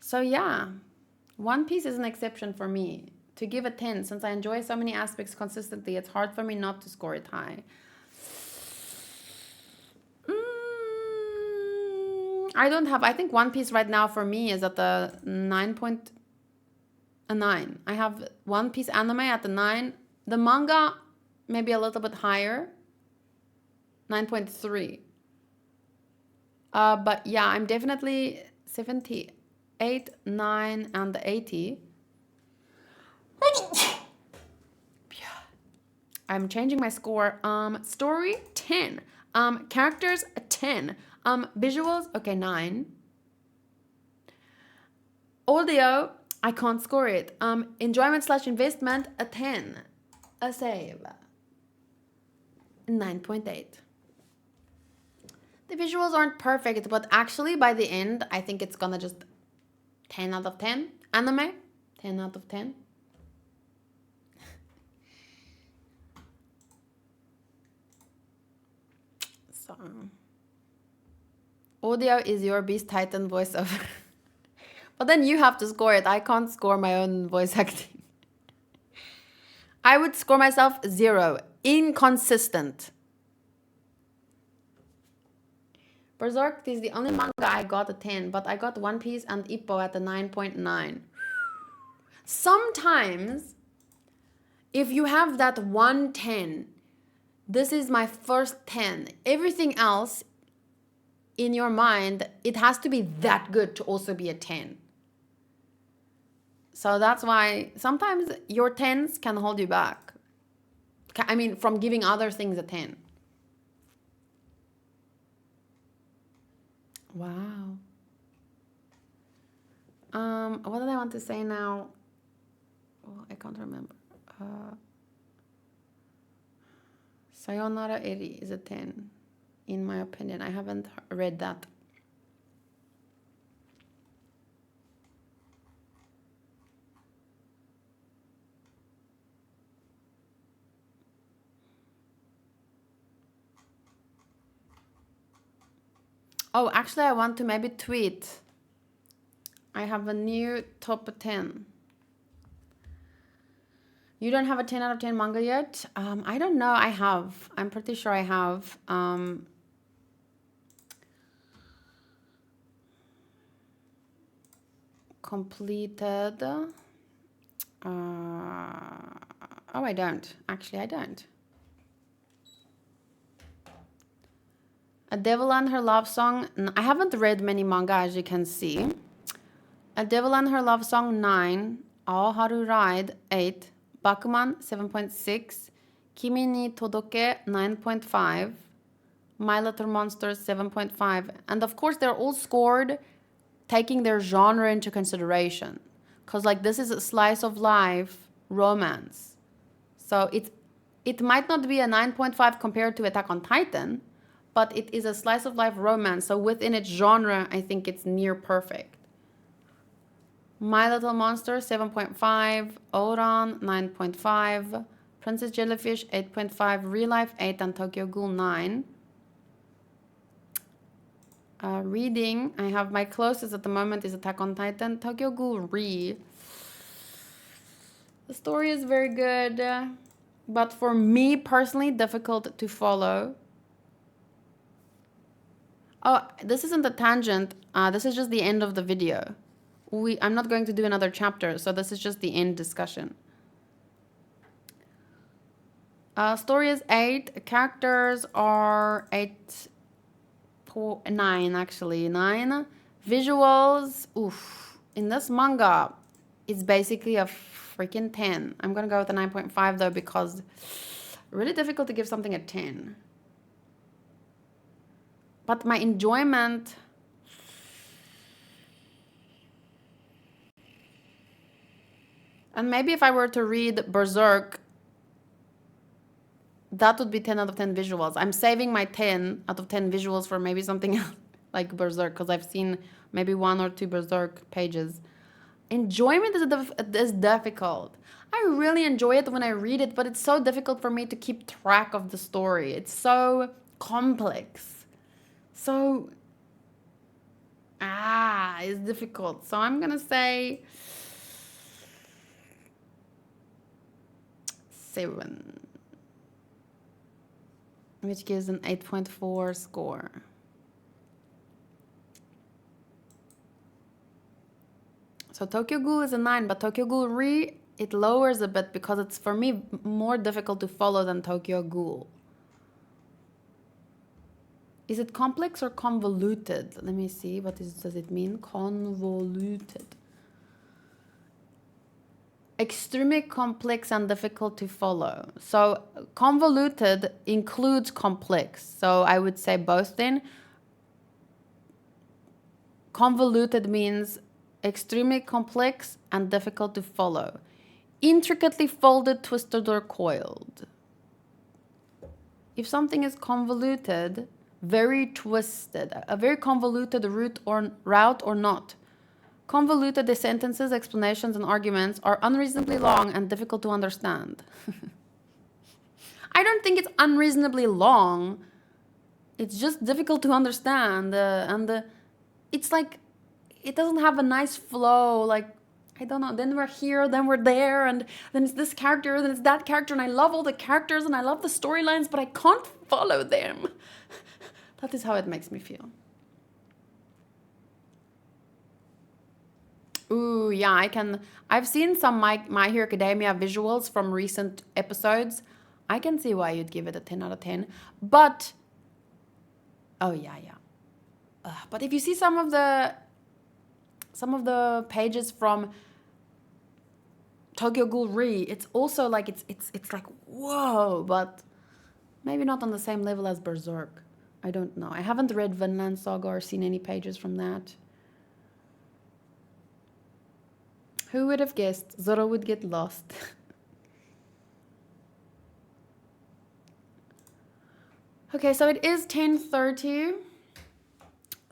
So yeah, One Piece is an exception for me. To give a 10, since I enjoy so many aspects consistently, it's hard for me not to score it high. I think One Piece right now for me is at the 9.9. I have One Piece anime at the 9. The manga, maybe a little bit higher. 9.3. But yeah, I'm definitely 78, 9, and 80. I'm changing my score. Story 10. Characters 10. Visuals, okay, 9. Audio, I can't score it. Enjoyment/investment, a 10. A save. 9.8. The visuals aren't perfect, but actually by the end, I think it's gonna just 10 out of 10. Anime, 10 out of 10. So, audio is your Beast Titan voiceover. But then you have to score it. I can't score my own voice acting. I would score myself 0. Inconsistent. Berserk is the only manga I got a 10, but I got One Piece and Ippo at the 9.9. Sometimes, if you have that 110, this is my first 10. Everything else in your mind, it has to be that good to also be a 10. So that's why sometimes your 10s can hold you back. I mean, from giving other things a 10. Wow. What did I want to say now? Oh, I can't remember. Sayonara Eri is a 10, in my opinion. I haven't read that. Oh, actually, I want to maybe tweet. I have a new top 10. You don't have a 10 out of 10 manga yet? I don't know. I have. I'm pretty sure I have. Completed. Oh, I don't. Actually, I don't. A Devil and Her Love Song. I haven't read many manga, as you can see. A Devil and Her Love Song 9. Aoharu Ride 8. Bakuman 7.6. Kimi ni Todoke 9.5. My Little Monsters 7.5. And of course, they're all scored taking their genre into consideration. Because like this is a slice of life romance. So it might not be a 9.5 compared to Attack on Titan, but it is a slice of life romance. So within its genre, I think it's near perfect. My Little Monster 7.5, Oran 9.5, Princess Jellyfish 8.5, Real Life 8, and Tokyo Ghoul 9. Reading, I have my closest at the moment is Attack on Titan. Tokyo Ghoul Re. The story is very good, but for me personally, difficult to follow. Oh, this isn't a tangent. This is just the end of the video. I'm not going to do another chapter, so this is just the end discussion. Story is 8. Characters are 9 actually. 9. Visuals, oof. In this manga, it's basically a freaking 10. I'm gonna go with a 9.5 though, because really difficult to give something a 10. But my enjoyment, and maybe if I were to read Berserk, that would be 10 out of 10 visuals. I'm saving my 10 out of 10 visuals for maybe something else like Berserk, because I've seen maybe 1 or 2 Berserk pages. Enjoyment is difficult. I really enjoy it when I read it, but it's so difficult for me to keep track of the story. It's so complex. So, it's difficult. So I'm gonna say 7, which gives an 8.4 score. So Tokyo Ghoul is a 9, but Tokyo Ghoul Re, it lowers a bit because it's, for me, more difficult to follow than Tokyo Ghoul. Is it complex or convoluted? Let me see. What does it mean? Convoluted. Extremely complex and difficult to follow. So convoluted includes complex. So I would say both then. Convoluted means extremely complex and difficult to follow. Intricately folded, twisted, or coiled. If something is convoluted, very twisted, a very convoluted route or not. Convoluted, the sentences, explanations, and arguments are unreasonably long and difficult to understand. I don't think it's unreasonably long. It's just difficult to understand. It's like, it doesn't have a nice flow. Like, I don't know. Then we're here, then we're there, and then it's this character, then it's that character, and I love all the characters, and I love the storylines, but I can't follow them. That is how it makes me feel. Ooh, yeah, I've seen some My Hero Academia visuals from recent episodes. I can see why you'd give it a 10 out of 10. But, oh yeah. But if you see some of the pages from Tokyo Ghoul Re, it's also like, it's like, whoa, but maybe not on the same level as Berserk. I don't know. I haven't read Vinland Saga or seen any pages from that. Who would have guessed Zoro would get lost? Okay, so it is 10:30.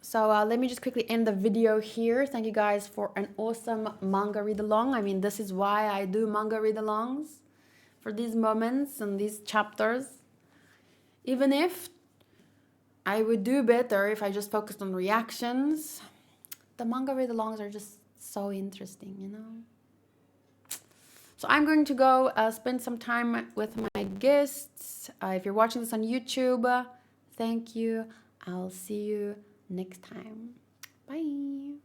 So let me just quickly end the video here. Thank you guys for an awesome manga read-along. I mean, this is why I do manga read-alongs, for these moments and these chapters. Even if I would do better if I just focused on reactions, the manga read-alongs are just so interesting, you know? So I'm going to go spend some time with my guests. If you're watching this on YouTube, thank you. I'll see you next time. Bye.